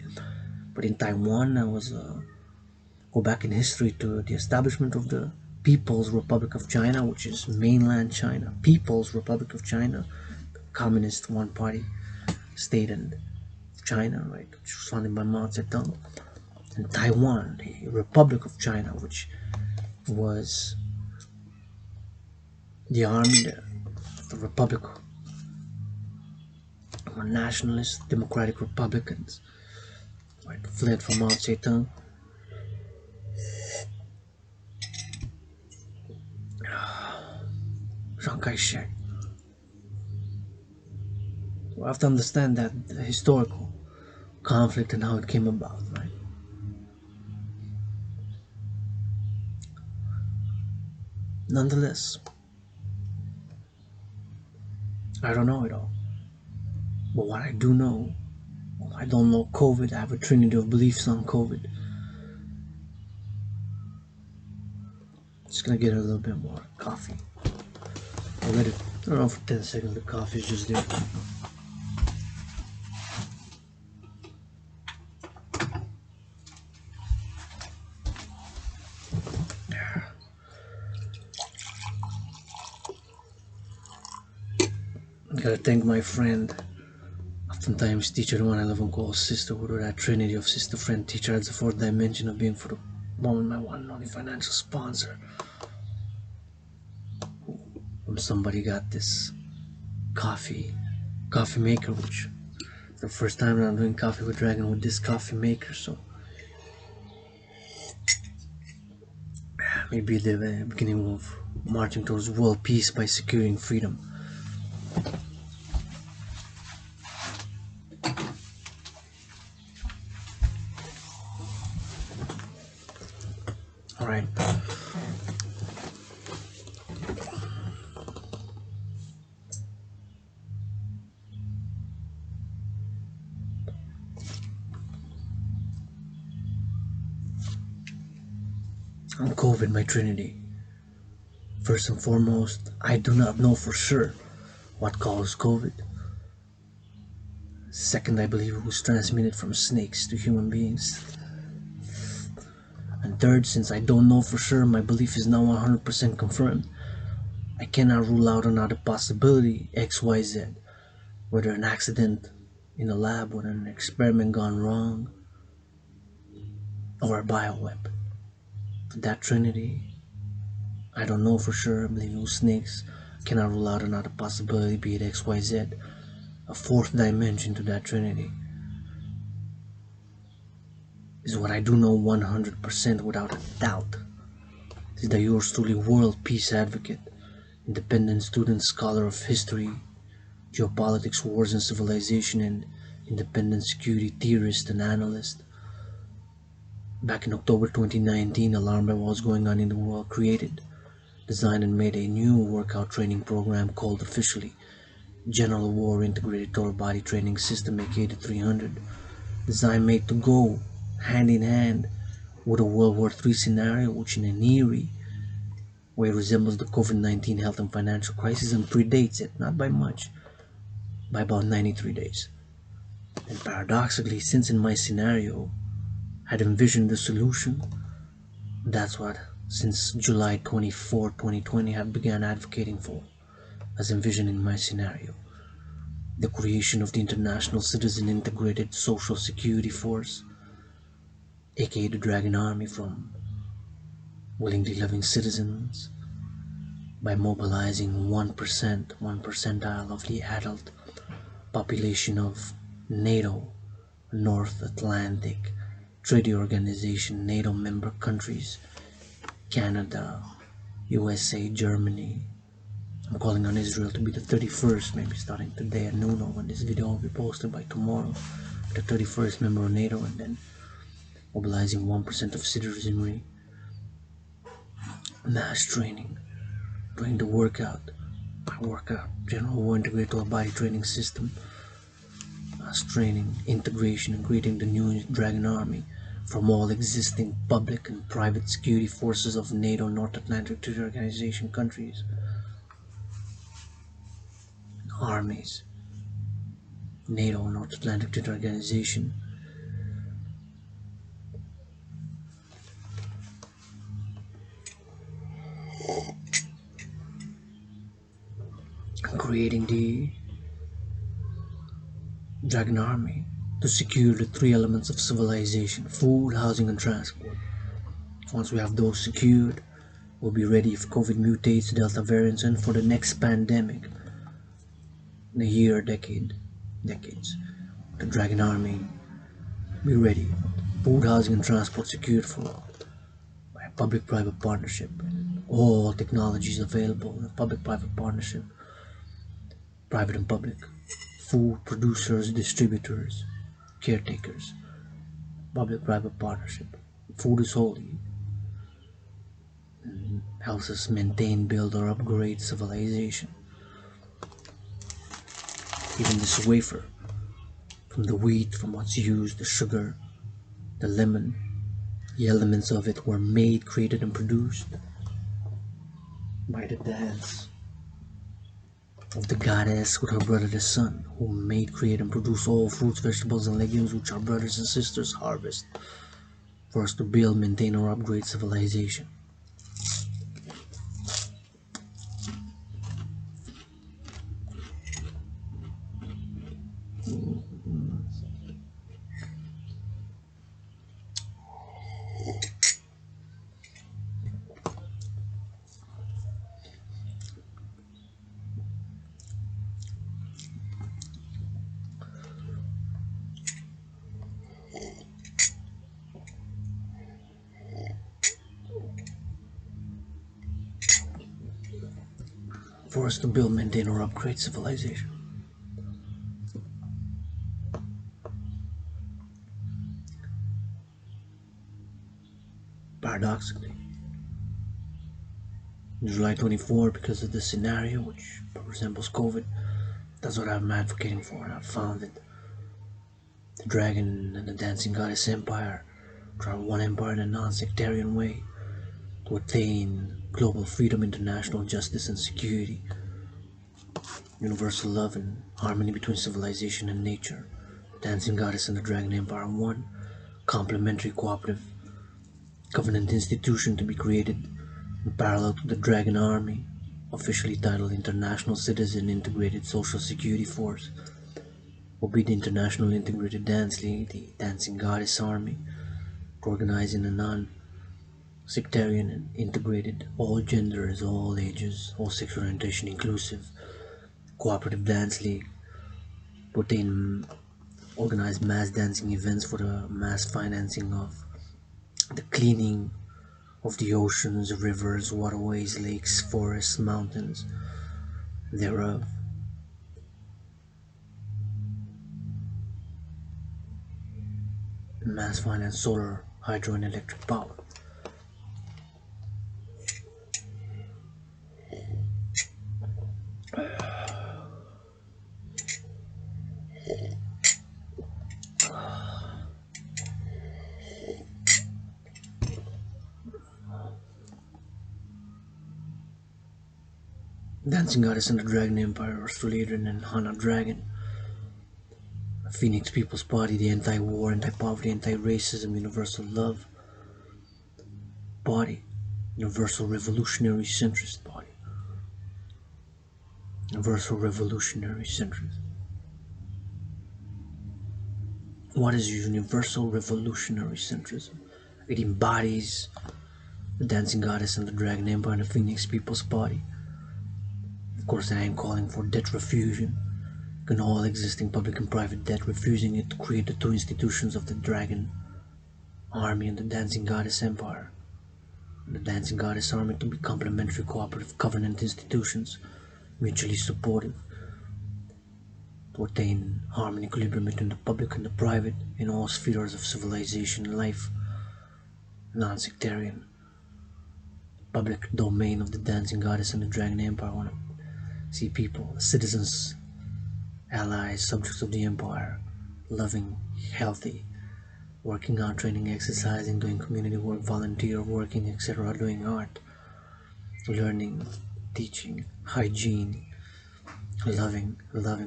Speaker 1: But in Taiwan, I was go back in history to the establishment of the People's Republic of China, which is mainland China. People's Republic of China, communist one-party state in China, right, which was founded by Mao Zedong. And Taiwan, the Republic of China, which was the army, the Republic, were nationalist, democratic Republicans, right, fled from Mao Zedong. Chiang Kai-shek. We have to understand that the historical conflict and how it came about, right? Nonetheless, I don't know it all. But what I do know, I don't know COVID. I have a trinity of beliefs on COVID. Just gonna get a little bit more coffee. I'll let it, I don't know, for 10 seconds the coffee is just there. gotta thank my friend, oftentimes teacher, the one I love and call sisterhood, or that trinity of sister, friend, teacher as the fourth dimension of being for the moment my one and only financial sponsor. When somebody got this coffee maker, which is the first time that I'm doing coffee with Dragan with this coffee maker, so maybe the beginning of marching towards world peace by securing freedom. All right. On COVID, my trinity. First and foremost, I do not know for sure what caused COVID. Second, I believe it was transmitted from snakes to human beings. And third, since I don't know for sure, my belief is now 100% confirmed. I cannot rule out another possibility, XYZ, whether an accident in a lab, whether an experiment gone wrong, or a bioweapon. That trinity, I don't know for sure. I believe it was snakes. I cannot rule out another possibility, be it XYZ, a fourth dimension to that trinity. Is what I do know 100% without a doubt. Is that yours truly world peace advocate, independent student, scholar of history, geopolitics, wars and civilization, and independent security theorist and analyst. Back in October 2019, alarmed by what was going on in the world, created, designed and made a new workout training program called officially General War Integrated Total Body Training System, aka the 300, designed made to go hand in hand with a World War III scenario, which in an eerie way resembles the COVID-19 health and financial crisis and predates it, not by much, by about 93 days. And paradoxically, since in my scenario had envisioned the solution, that's what, since July 24, 2020, I began advocating for, as envisioned in my scenario. The creation of the International Citizen Integrated Social Security Force, aka the Dragan Army, from willingly living citizens, by mobilizing 1%, 1 percentile of the adult population of NATO, North Atlantic Treaty Organization, NATO member countries, Canada, USA, Germany. I'm calling on Israel to be the 31st, maybe starting today at noon, or when this video will be posted by tomorrow, the 31st member of NATO, and then mobilizing 1% of citizenry, mass training, doing the workout, General War Integrated Total Body Training System, mass training, integration, and creating the new Dragan Army from all existing public and private security forces of NATO, North Atlantic Treaty Organization countries, armies, NATO, North Atlantic Treaty Organization, creating the Dragan Army to secure the three elements of civilization: food, housing, and transport. Once we have those secured, we'll be ready if COVID mutates, Delta variants, and for the next pandemic, in a year or decades, the Dragan Army be ready. Food, housing, and transport secured for all by a public-private partnership. All technologies available in a public-private partnership, private and public. Food producers, distributors, caretakers, public-private partnership. Food is holy and helps us maintain, build, or upgrade civilization. Even this wafer, from the wheat, from what's used, the sugar, the lemon, the elements of it were made, created, and produced by the dance of the goddess with her brother the sun, who made, create, and produce all fruits, vegetables, and legumes which our brothers and sisters harvest for us to build, maintain, or upgrade civilization. for us to build, maintain, or upgrade civilization. Paradoxically, July 24, because of this scenario, which resembles COVID, that's what I'm advocating for. And I've found that the Dragon and the Dancing Goddess Empire try one empire in a non-sectarian way to attain global freedom, international justice and security, universal love and harmony between civilization and nature. The Dancing Goddess and the Dragon Empire are one complementary, cooperative, covenant institution to be created in parallel to the Dragon Army, officially titled International Citizen Integrated Social Security Force, will be the International Integrated Dance League, the Dancing Goddess Army, to organize in a non-sectarian and integrated, all genders, all ages, all sexual orientation inclusive, cooperative dance league, to attain organize mass dancing events for the mass financing of the cleaning of the oceans, rivers, waterways, lakes, forests, mountains thereof. Mass finance solar, hydro and electric power. Dancing Goddess and the Dragon Empire are still Adrian and Hannah Dragon, a Phoenix People's Party, the anti-war, anti-poverty, anti-racism, universal love party, Universal Revolutionary Centrist party, Universal Revolutionary Centrism. What is Universal Revolutionary Centrism? It embodies the Dancing Goddess and the Dragon Empire and the Phoenix People's Party. Of course, I am calling for debt refusion and all existing public and private debt, refusing it to create the two institutions of the Dragon Army and the Dancing Goddess Empire. And the Dancing Goddess Army to be complementary, cooperative, covenant institutions, mutually supportive, to attain harmony, equilibrium between the public and the private in all spheres of civilization and life, non-sectarian, public domain of the Dancing Goddess and the Dragon Empire. I want to see people, citizens, allies, subjects of the empire, loving, healthy, working out, training, exercising, doing community work, volunteer working, etc., doing art, learning, teaching, hygiene, loving,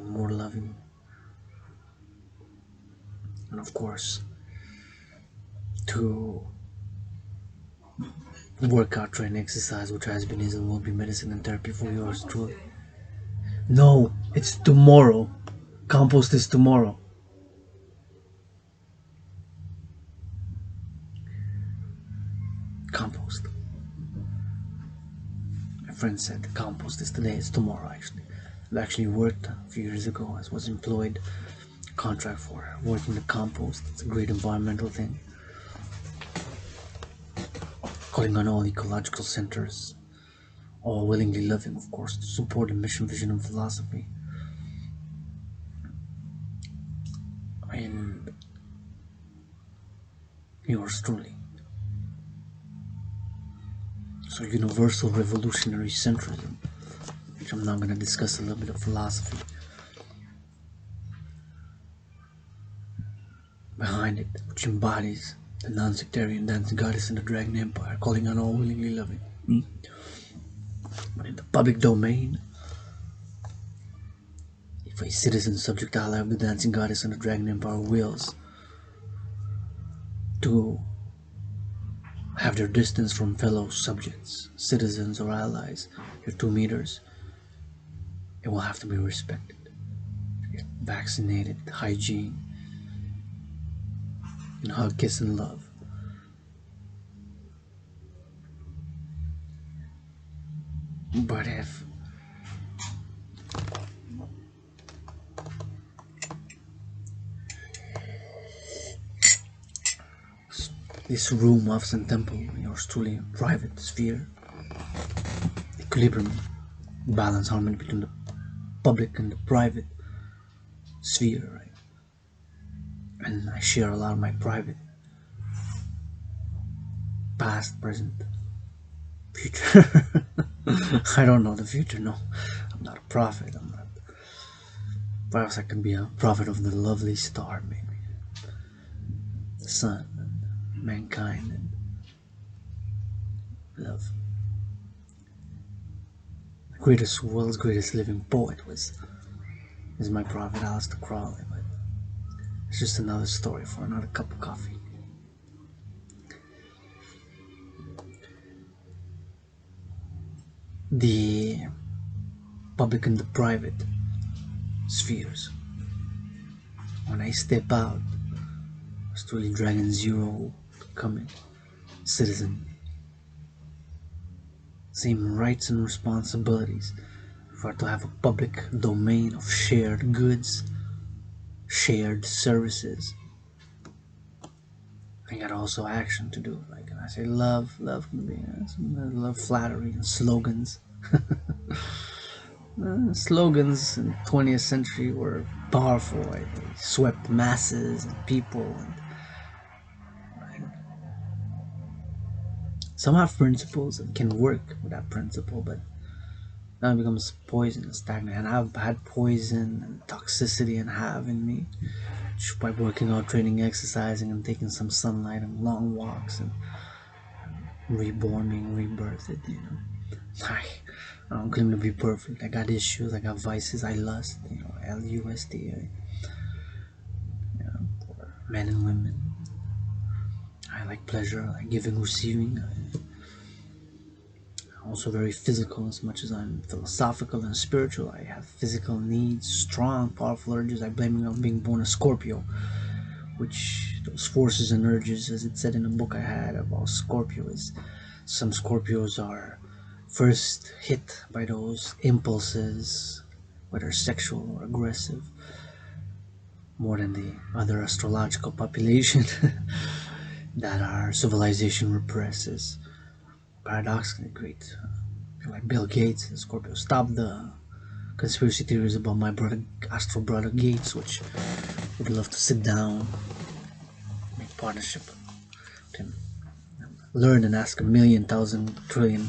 Speaker 1: more loving, and of course to work out, train, exercise, which has been, is, and will be medicine and therapy for yours truly. No, it's tomorrow. Compost is tomorrow. Compost. My friend said the compost is today, it's tomorrow actually. I've actually worked a few years ago, I was employed, contract for working the compost. It's a great environmental thing. Calling on all ecological centers, all willingly living, of course, to support the mission, vision, and philosophy. And yours truly. So Universal Revolutionary Centrism, which I'm now going to discuss a little bit of philosophy behind it, which embodies the non-sectarian Dancing Goddess and the Dragon Empire, calling on all willingly loving. But in the public domain, if a citizen, subject, ally of the Dancing Goddess and the Dragon Empire wills to have their distance from fellow subjects, citizens, or allies, your 2 meters, it will have to be respected. Get vaccinated, hygiene, and hug, kiss, and love. But if this room of Sun Temple, yours truly, private sphere, equilibrium, balance harmony between the public and the private sphere, right? And I share a lot of my private, past, present, future. I don't know the future, no. I'm not a prophet. I'm not. Perhaps I can be a prophet of the lovely star, maybe. The sun, and mankind, and love. The greatest, world's greatest living poet is my prophet, Aleister Crowley, but it's just another story for another cup of coffee. The public and the private spheres. When I step out, it's really Dragon Zero becoming citizen. Same rights and responsibilities for to have a public domain of shared goods, shared services. I got also action to do. Like I say, love can be love, flattery, and slogans. Slogans in the 20th century were powerful. Right? They swept masses and people. And, right? Some have principles and can work with that principle, but now it becomes poison and stagnant. And I've had poison and toxicity and have in me just by working out, training, exercising, and taking some sunlight and long walks and reborn, being rebirthed. You know, I don't claim to be perfect. I got issues. I got vices. I lust. You know, LUST. You know, for men and women. I like pleasure. I like giving, receiving. I'm also very physical. As much as I'm philosophical and spiritual, I have physical needs, strong, powerful urges. I blame it on being born a Scorpio, which those forces and urges, as it said in a book I had about Scorpio, is some Scorpios are first hit by those impulses, whether sexual or aggressive, more than the other astrological population that our civilization represses. Paradoxically great. Like Bill Gates and Scorpio. Stop the conspiracy theories about my brother, astral brother Gates, which would love to sit down, make partnership with him, learn and ask a million, thousand, trillion,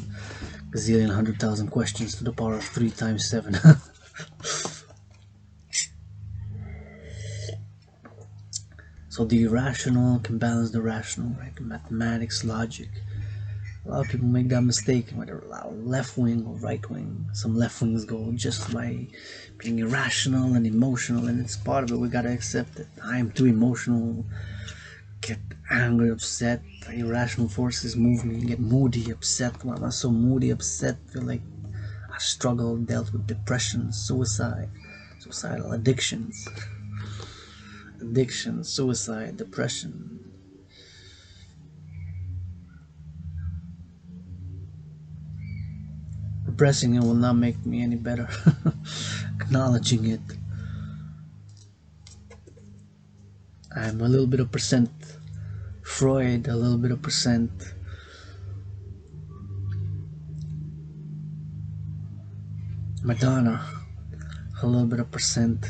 Speaker 1: gazillion, 100,000 questions to the power of 3 times 7. So the irrational can balance the rational, right? Mathematics, logic. A lot of people make that mistake, whether left wing or right wing. Some left wings go just by being irrational and emotional, and it's part of it. We gotta accept it. I am too emotional, get angry, upset. Irrational forces move me, get moody, upset. Why am I so moody, upset? Feel like I struggled, dealt with depression, suicide, suicidal addictions, suicide, depression. Repressing it will not make me any better. Acknowledging it. I'm a little bit of percent Freud, a little bit of percent Madonna, a little bit of percent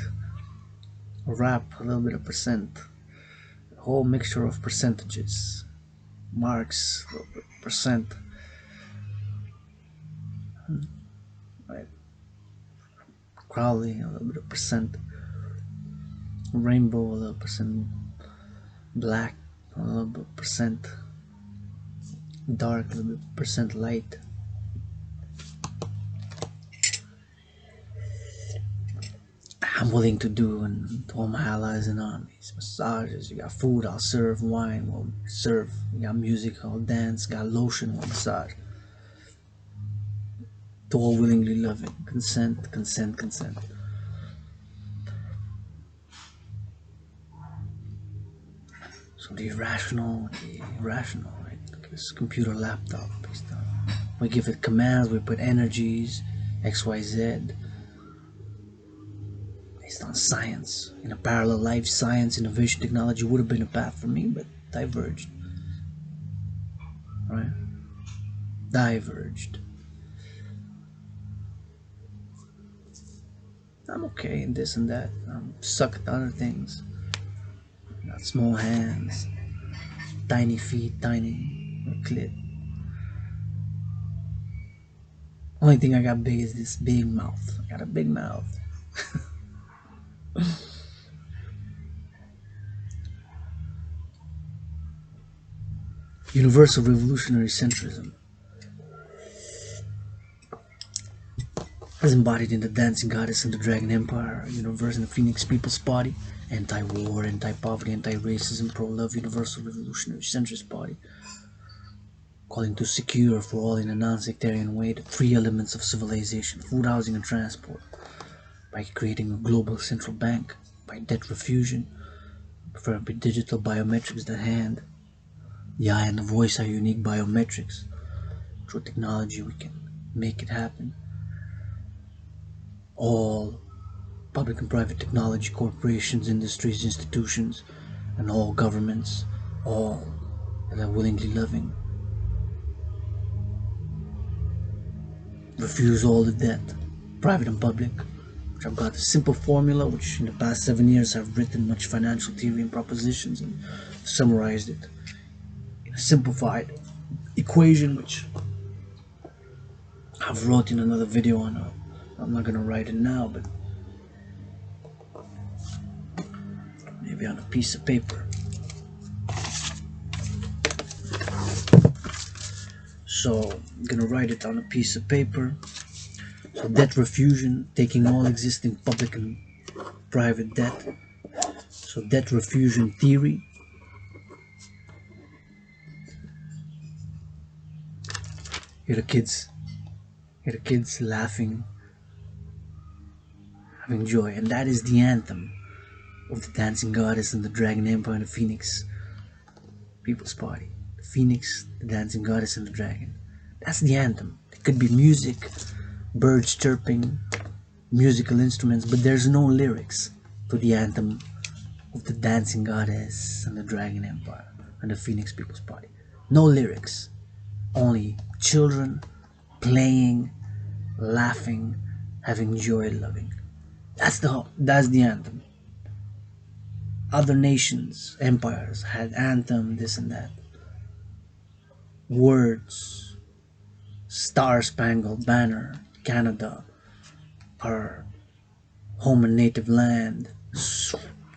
Speaker 1: rap, a little bit of percent, a whole mixture of percentages. Marx, a little bit of percent, right? Crowley, a little bit of percent, Rainbow, a little percent, black, a little bit of percent, dark, a little bit of percent light. I'm willing to do, and all my allies and armies, massages. You got food, I'll serve. Wine, we'll serve. You got music, I'll dance. Got lotion, we'll massage. To all willingly loving. Consent, consent, consent. So the irrational, right? Like this computer laptop. We give it commands, we put energies, X, Y, Z, based on science. In a parallel life, science, innovation, technology would have been a path for me, but diverged. Right? Diverged. I'm okay in this and that. I'm suck at other things. Got small hands, tiny feet, tiny clit. Only thing I got big is this big mouth. I got a big mouth. Universal Revolutionary Centrism, as embodied in the dancing goddess and the dragon empire, universe and the phoenix people's party, anti-war, anti-poverty, anti-racism, pro-love, universal revolutionary centrist party, calling to secure for all in a non-sectarian way the three elements of civilization: food, housing, and transport, by creating a global central bank, by debt refusion, preferably digital biometrics. The hand, the eye, and the voice are unique biometrics. Through technology we can make it happen. All public and private technology corporations, industries, institutions, and all governments, all that are willingly loving, refuse all the debt, private and public, which I've got a simple formula which in the past 7 years I've written much financial theory and propositions and summarized it in a simplified equation which I've wrote in another video on. I'm not gonna write it now, but maybe on a piece of paper. So I'm gonna write it on a piece of paper. So debt refusion, taking all existing public and private debt. So debt refusion theory. Hear the kids laughing, having joy, and that is the anthem of the dancing goddess and the dragon empire and the phoenix people's party. The phoenix, the dancing goddess, and the dragon. That's the anthem. It could be music, birds chirping, musical instruments, but there's no lyrics to the anthem of the dancing goddess and the dragon empire and the phoenix people's party. No lyrics, only children playing, laughing, having joy, loving. That's the anthem. Other nations, empires had anthem, this and that. Words, Star Spangled Banner, Canada, our home and native land,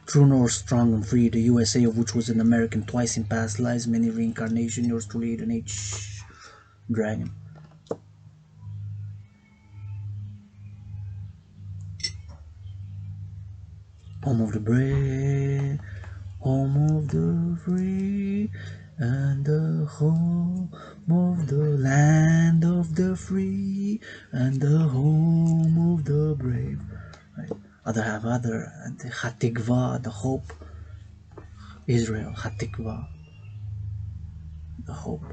Speaker 1: true north, strong and free, the USA of which was an American twice in past lives, many reincarnation, yours truly, Adrian H. Dragon. Home of the brave, home of the free, and the home of the land of the free, and the home of the brave. Right? Other, and the Hatikva, the hope. Israel, Hatikva, the hope.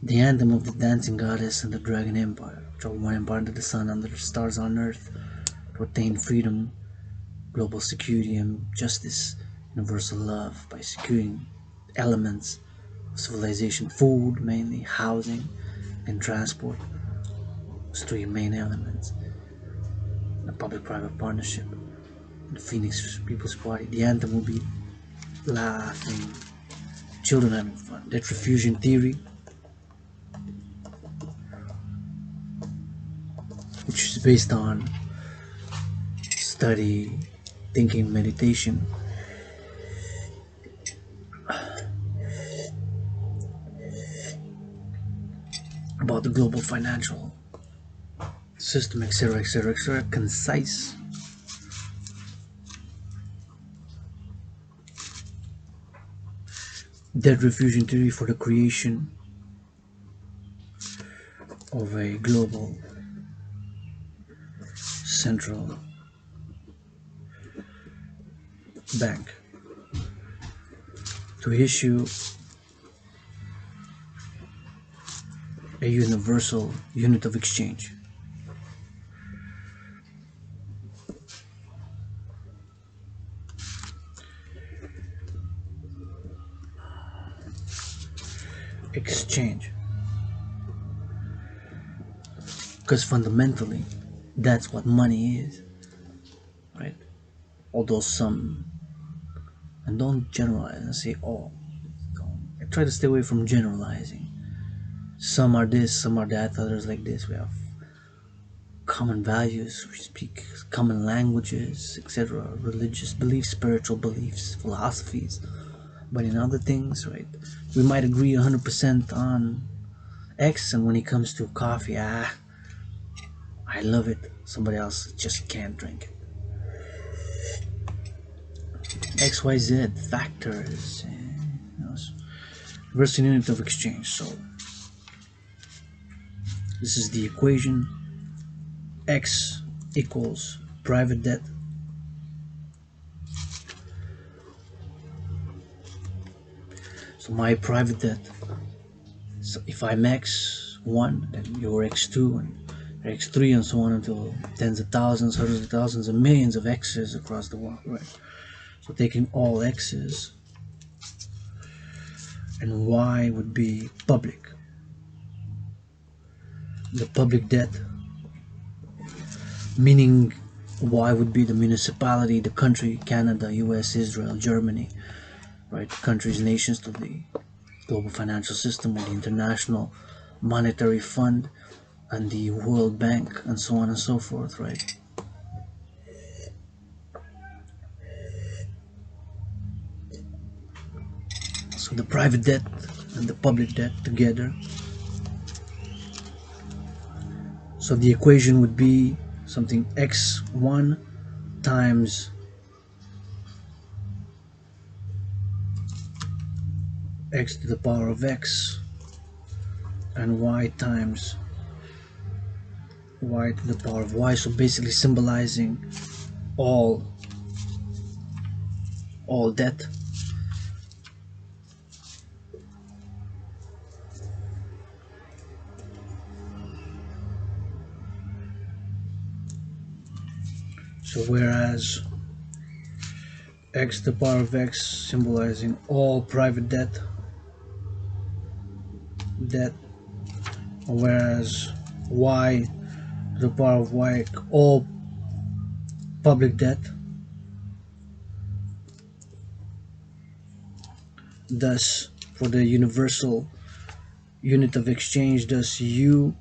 Speaker 1: The anthem of the dancing goddess and the dragon empire, which are one empire under the sun, under the stars on earth, to attain freedom, global security and justice, universal love, by securing elements of civilization: food mainly, housing, and transport. Those three main elements. The public-private partnership, the Phoenix People's Party. The anthem will be laughing, children having fun. That refusion theory, which is based on study, thinking, meditation, about the global financial system, etc., etc., etc., concise. Debt refusion theory for the creation of a global central bank to issue a universal unit of exchange. Exchange. Because fundamentally, That's what money is, right? Although some, and don't generalize and say all. I try to stay away from generalizing. Some are this, some are that, others like this. We have common values, we speak common languages, etc., religious beliefs, spiritual beliefs, philosophies. But in other things, right, we might agree 100% on X, and when it comes to coffee, I love it. Somebody else just can't drink it. XYZ factors, versus unit of exchange. So this is the equation. X equals private debt. So my private debt. So if I'm X1, then you're X2 and X3 and so on until tens of thousands, hundreds of thousands, and millions of X's across the world, right? So taking all X's, and Y would be public. The public debt, meaning Y would be the municipality, the country, Canada, US, Israel, Germany, right? Countries, nations to the global financial system or the International Monetary Fund and the World Bank and so on and so forth, right? So the private debt and the public debt together. So the equation would be something x1 times x to the power of x and y times y to the power of y. So basically symbolizing all debt. So whereas x to the power of x symbolizing all private debt, whereas y to the power of y all public debt. Thus, for the universal unit of exchange, thus UE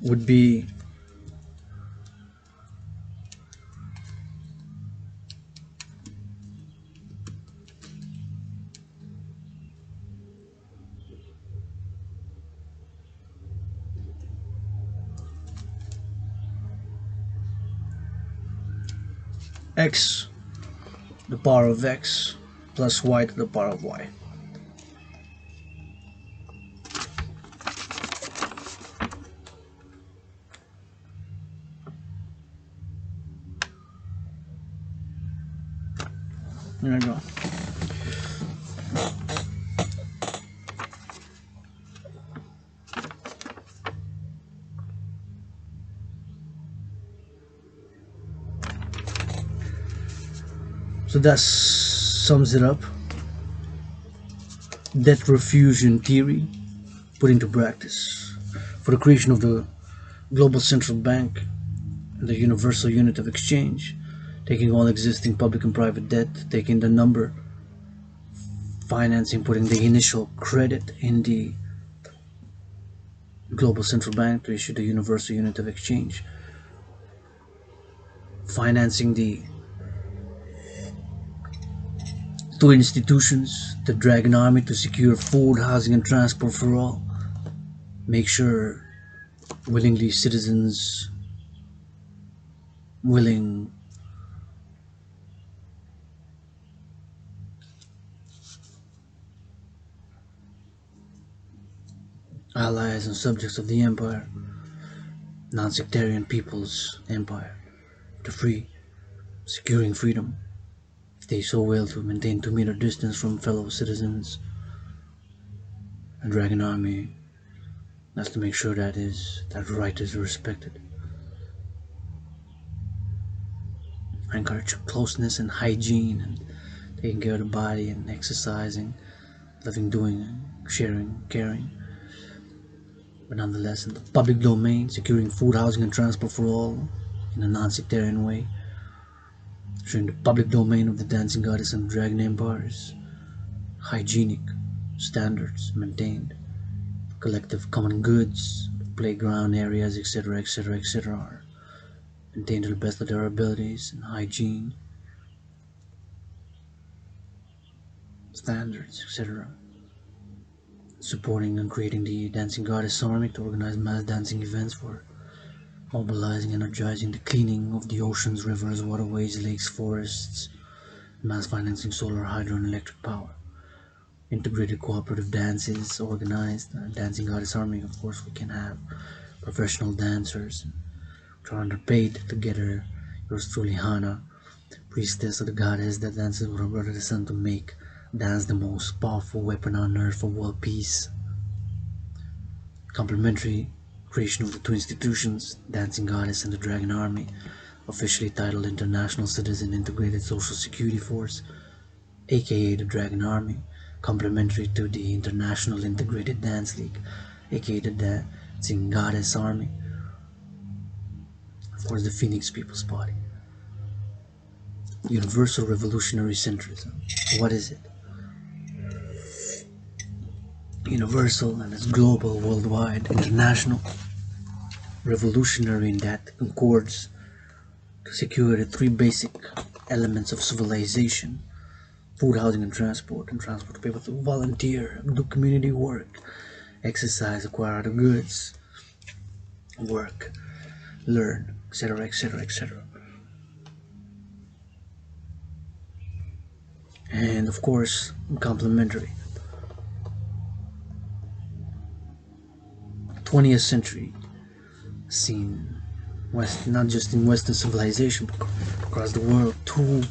Speaker 1: would be x to the power of x plus y to the power of y. There we go. So that sums it up. Debt refusion theory put into practice for the creation of the global central bank and the universal unit of exchange, taking all existing public and private debt, taking the number, financing, putting the initial credit in the global central bank to issue the universal unit of exchange, financing the two institutions, the Dragan army to secure food, housing and transport for all, make sure willingly citizens, willing allies and subjects of the empire, non-sectarian people's empire, to free, securing freedom, if they so will, to maintain 2-meter distance from fellow citizens. And Dragon Army has to make sure that right is respected. I encourage closeness and hygiene and taking care of the body and exercising, living, doing, sharing, caring. But nonetheless, in the public domain, securing food, housing, and transport for all in a non-sectarian way. Ensuring the public domain of the dancing goddess and dragon empires, hygienic standards maintained, collective common goods, playground areas, etc., etc., etc., are maintained to the best of their abilities, and hygiene standards, etc. Supporting and creating the dancing goddess army to organize mass dancing events for mobilizing, energizing the cleaning of the oceans, rivers, waterways, lakes, forests, mass financing solar, hydro, and electric power. Integrated cooperative dances, organized dancing goddess army. Of course, we can have professional dancers, which are underpaid to get her. Yours truly, Hannah, priestess of the goddess that dances with her brother the sun to make dance the most powerful weapon on earth for world peace. Complementary creation of the two institutions, Dancing Goddess and the Dragon Army, officially titled International Citizen Integrated Social Security Force, aka the Dragon Army, complementary to the International Integrated Dance League, aka the Dancing Goddess Army, of course the Phoenix People's Party. Universal Revolutionary Centrism. What is it? Universal and it's global, worldwide, international, revolutionary in that concords to secure the three basic elements of civilization: food, housing, and transport to be able to volunteer, do community work, exercise, acquire the goods, work, learn, etc., etc., etc. And of course, complementary. 20th century seen West, not just in Western civilization, but across the world, two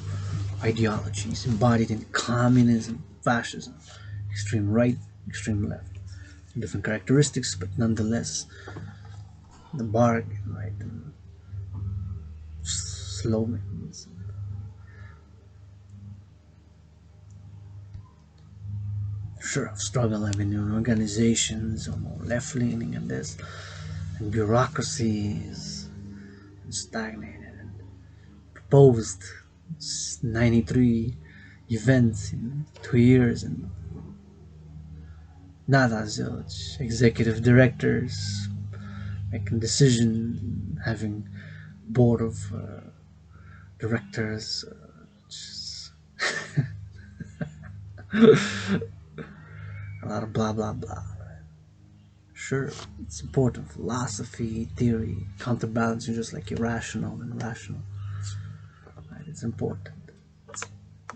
Speaker 1: ideologies embodied in communism, fascism, extreme right, extreme left. Different characteristics, but nonetheless, the bargain, right? And slogans. Sure, I've struggled. I've been in organizations or more left leaning and this, and bureaucracies, and stagnated, and proposed 93 events in 2 years, and nada zilch. Executive directors making decisions, having board of directors, a lot of blah blah blah. Sure, it's important. Philosophy, theory, counterbalancing just like irrational and rational. Right? It's important.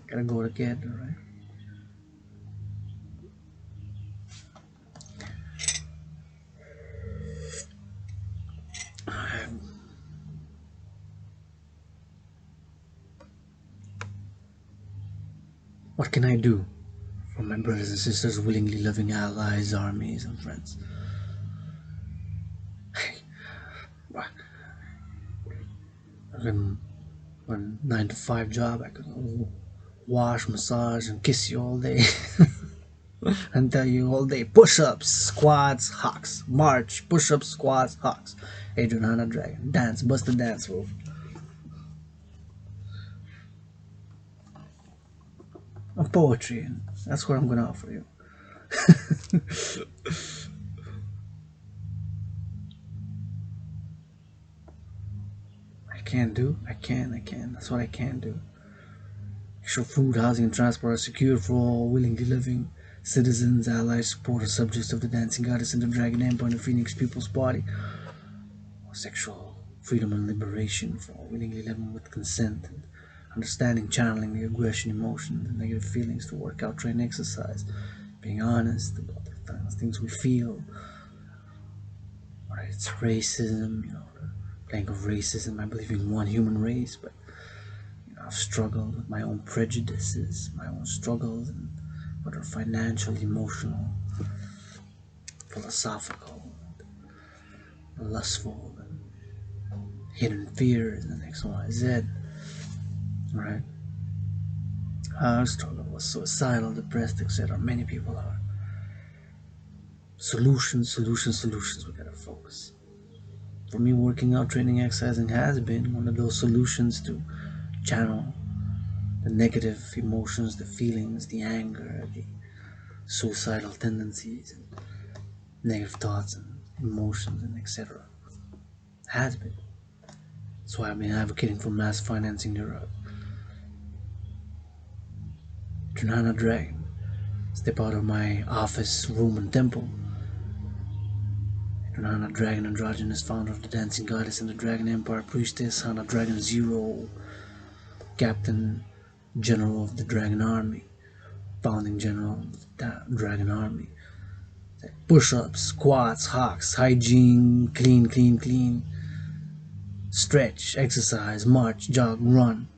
Speaker 1: Gotta go together, right? What can I do for my brothers and sisters, willingly loving allies, armies, and friends? I can, one 9 to 5 job, I can wash, massage, and kiss you all day. And tell you all day push-ups, squats, hawks, march, push-ups, squats, hawks. Adrian Hannah Dragon, dance, bust the dance move. Of poetry, and that's what I'm gonna offer you. I can. That's what I can do. Sure, food, housing, and transport are secured for all willingly living citizens, allies, supporters, subjects of the dancing goddess and the dragon empire and the phoenix people's party. Sexual freedom and liberation for all willingly living with consent and understanding, channeling the aggression, emotions, and negative feelings to work out, train, exercise, being honest about the things we feel. Right, it's racism, playing of racism. I believe in one human race, but I've struggled with my own prejudices, my own struggles, and whether financial, emotional, philosophical, lustful, and hidden fears, and X, Y, Z. Right? I struggle with suicidal, depressed, etc. Many people are. Solutions, solutions, solutions. We gotta focus. For me, working out, training, exercising has been one of those solutions to channel the negative emotions, the feelings, the anger, the suicidal tendencies, and negative thoughts and emotions, and etc. Has been. That's why I've been advocating for mass financing the Adrian Hannah Dragon. Step out of my office, room, and temple. Adrian Hannah Dragon, androgynous founder of the Dancing Goddess and the Dragon Empire, priestess, Hannah Dragon Zero, captain, general of the Dragon Army, founding general of the Dragon Army. Push-ups, squats, hawks, hygiene, clean, clean, clean. Stretch, exercise, march, jog, run.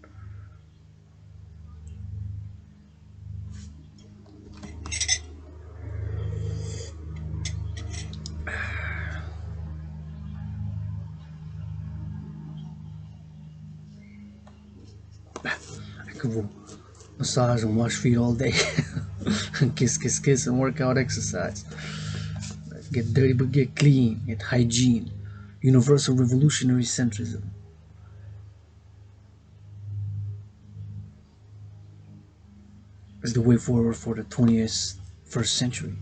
Speaker 1: I could massage and wash feet all day. Kiss, kiss, kiss, and work out, exercise. Get dirty but get clean. Get hygiene. Universal Revolutionary Centrism is the way forward for the 21st century.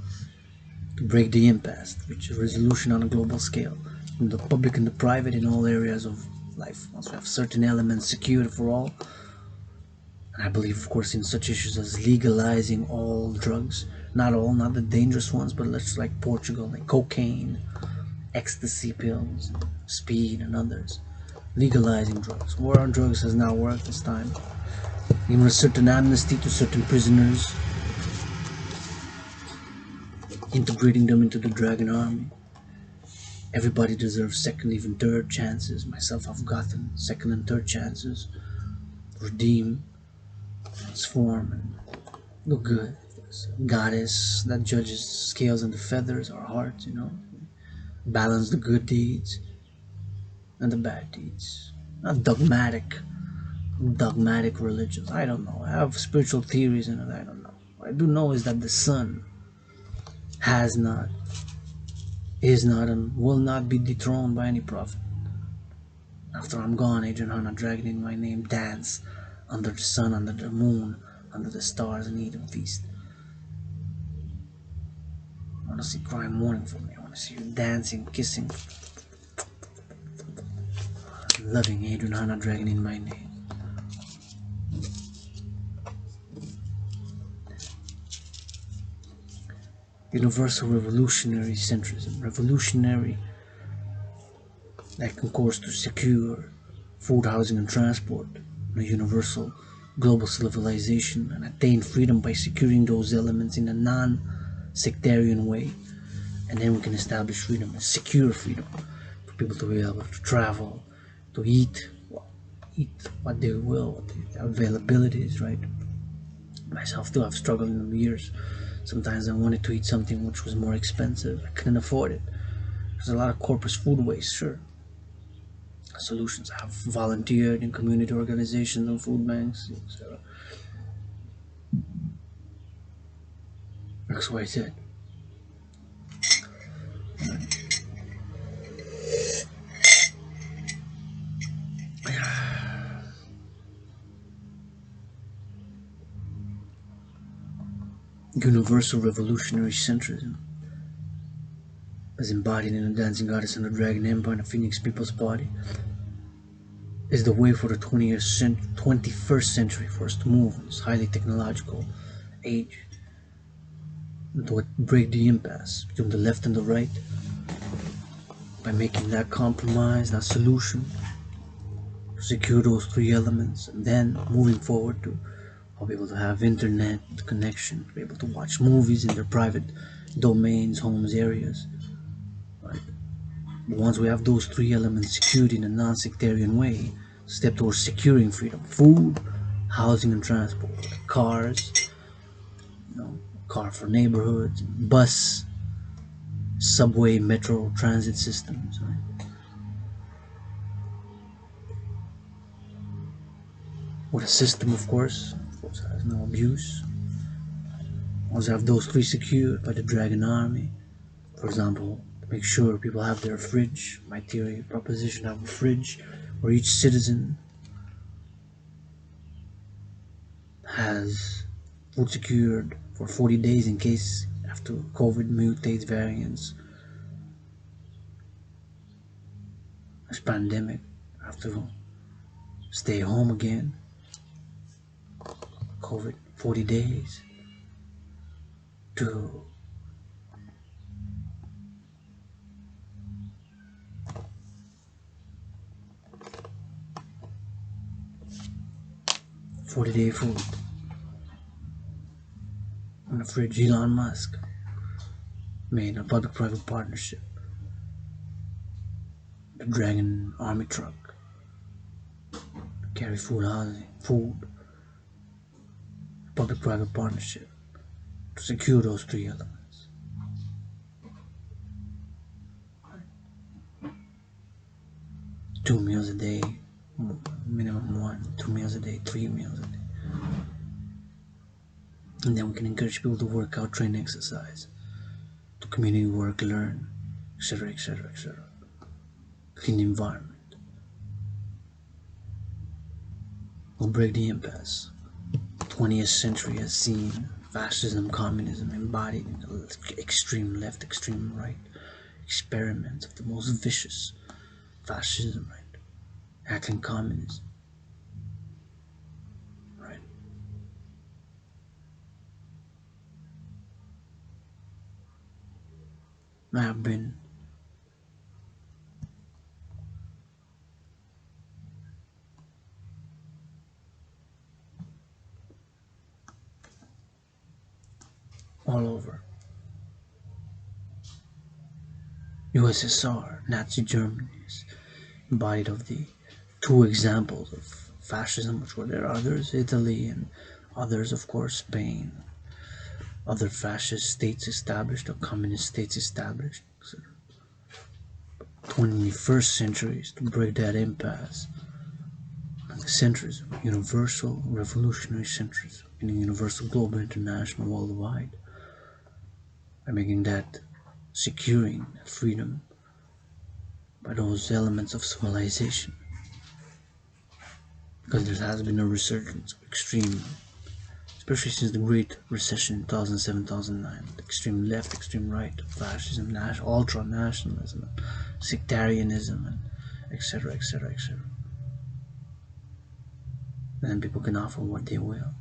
Speaker 1: To break the impasse, reach a resolution on a global scale, in the public and the private, in all areas of life. Once we have certain elements secured for all, and I believe, of course, in such issues as legalizing all drugs, not all, not the dangerous ones, but let's like Portugal, like cocaine, ecstasy pills, speed, and others. Legalizing drugs. War on drugs has not worked this time. Even a certain amnesty to certain prisoners, integrating them into the Dragon Army. Everybody deserves second, even third chances. Myself, I've gotten second and third chances. Redeem, transform, and look good. Goddess that judges the scales and the feathers, our hearts, balance the good deeds and the bad deeds. Not dogmatic religions. I don't know. I have spiritual theories in it. I don't know. What I do know is that the sun has not, is not, and will not be dethroned by any prophet. After I'm gone, Adrian Hannah Dragon in my name, dance under the sun, under the moon, under the stars, and eat and feast. I want to see crime mourning for me. I want to see you dancing, kissing, loving Adrian Hannah Dragon in my name. Universal Revolutionary Centrism. Revolutionary, that concourse to secure food, housing, and transport, a universal global civilization, and attain freedom by securing those elements in a non-sectarian way. And then we can establish freedom, and secure freedom, for people to be able to travel, to eat what they will, what the availability is, right? Myself too, I've struggled in the years. Sometimes I wanted to eat something which was more expensive. I couldn't afford it. There's a lot of corpus food waste, sure. Solutions. I have volunteered in community organizations and food banks, etc. That's what I said. Universal Revolutionary Centrism, as embodied in the Dancing Goddess and the Dragon Empire and the Phoenix People's Body, is the way for the 21st century for us to move in this highly technological age, and to break the impasse between the left and the right by making that compromise, that solution, to secure those three elements, and then moving forward to be able to have internet connection, to be able to watch movies in their private domains, homes, areas. Right? But once we have those three elements secured in a non-sectarian way, step towards securing freedom: food, housing, and transport. Cars, car for neighborhoods, bus, subway, metro, transit systems. Right? With a system, of course, has no abuse. Also have those three secured by the Dragon army. For example, to make sure people have their fridge. My theory proposition have a fridge where each citizen has food secured for 40 days in case after COVID mutates variants. This pandemic, have to stay home again. COVID, 40 days to 40-day food in the fridge. Elon Musk made a public-private partnership. The Dragon army truck carry food, housing, food. Public-private partnership to secure those three elements. Two meals a day, minimum one, 2 meals a day, 3 meals a day. And then we can encourage people to work out, train, exercise, to community work, learn, etc., etc., etc. Clean the environment. We'll break the impasse. 20th century has seen fascism, communism embodied in the extreme left, extreme right, experiments of the most vicious. Fascism, right? Acting communism, right? I have been all over USSR, Nazi Germany is embodied of the two examples of fascism, which were there others, Italy, and others, of course, Spain, other fascist states established or communist states established. 21st century is to break that impasse. Centrism, Universal Revolutionary Centrism, meaning universal, global, international, worldwide, by making that securing freedom by those elements of civilization. Because there has been a resurgence of extreme, especially since the Great Recession in 2007-2009, extreme left, extreme right, fascism, ultra-nationalism, sectarianism, and etc., etc., etc. And then people can offer what they will,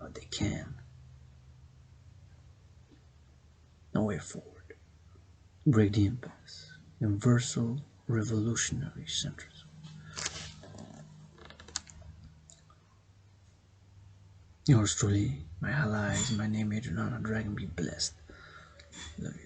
Speaker 1: or they can. No way forward. Break the impasse. Universal Revolutionary Centrism. Yours truly, my allies, my name Adrian Hannah Dragon, be blessed. Love you.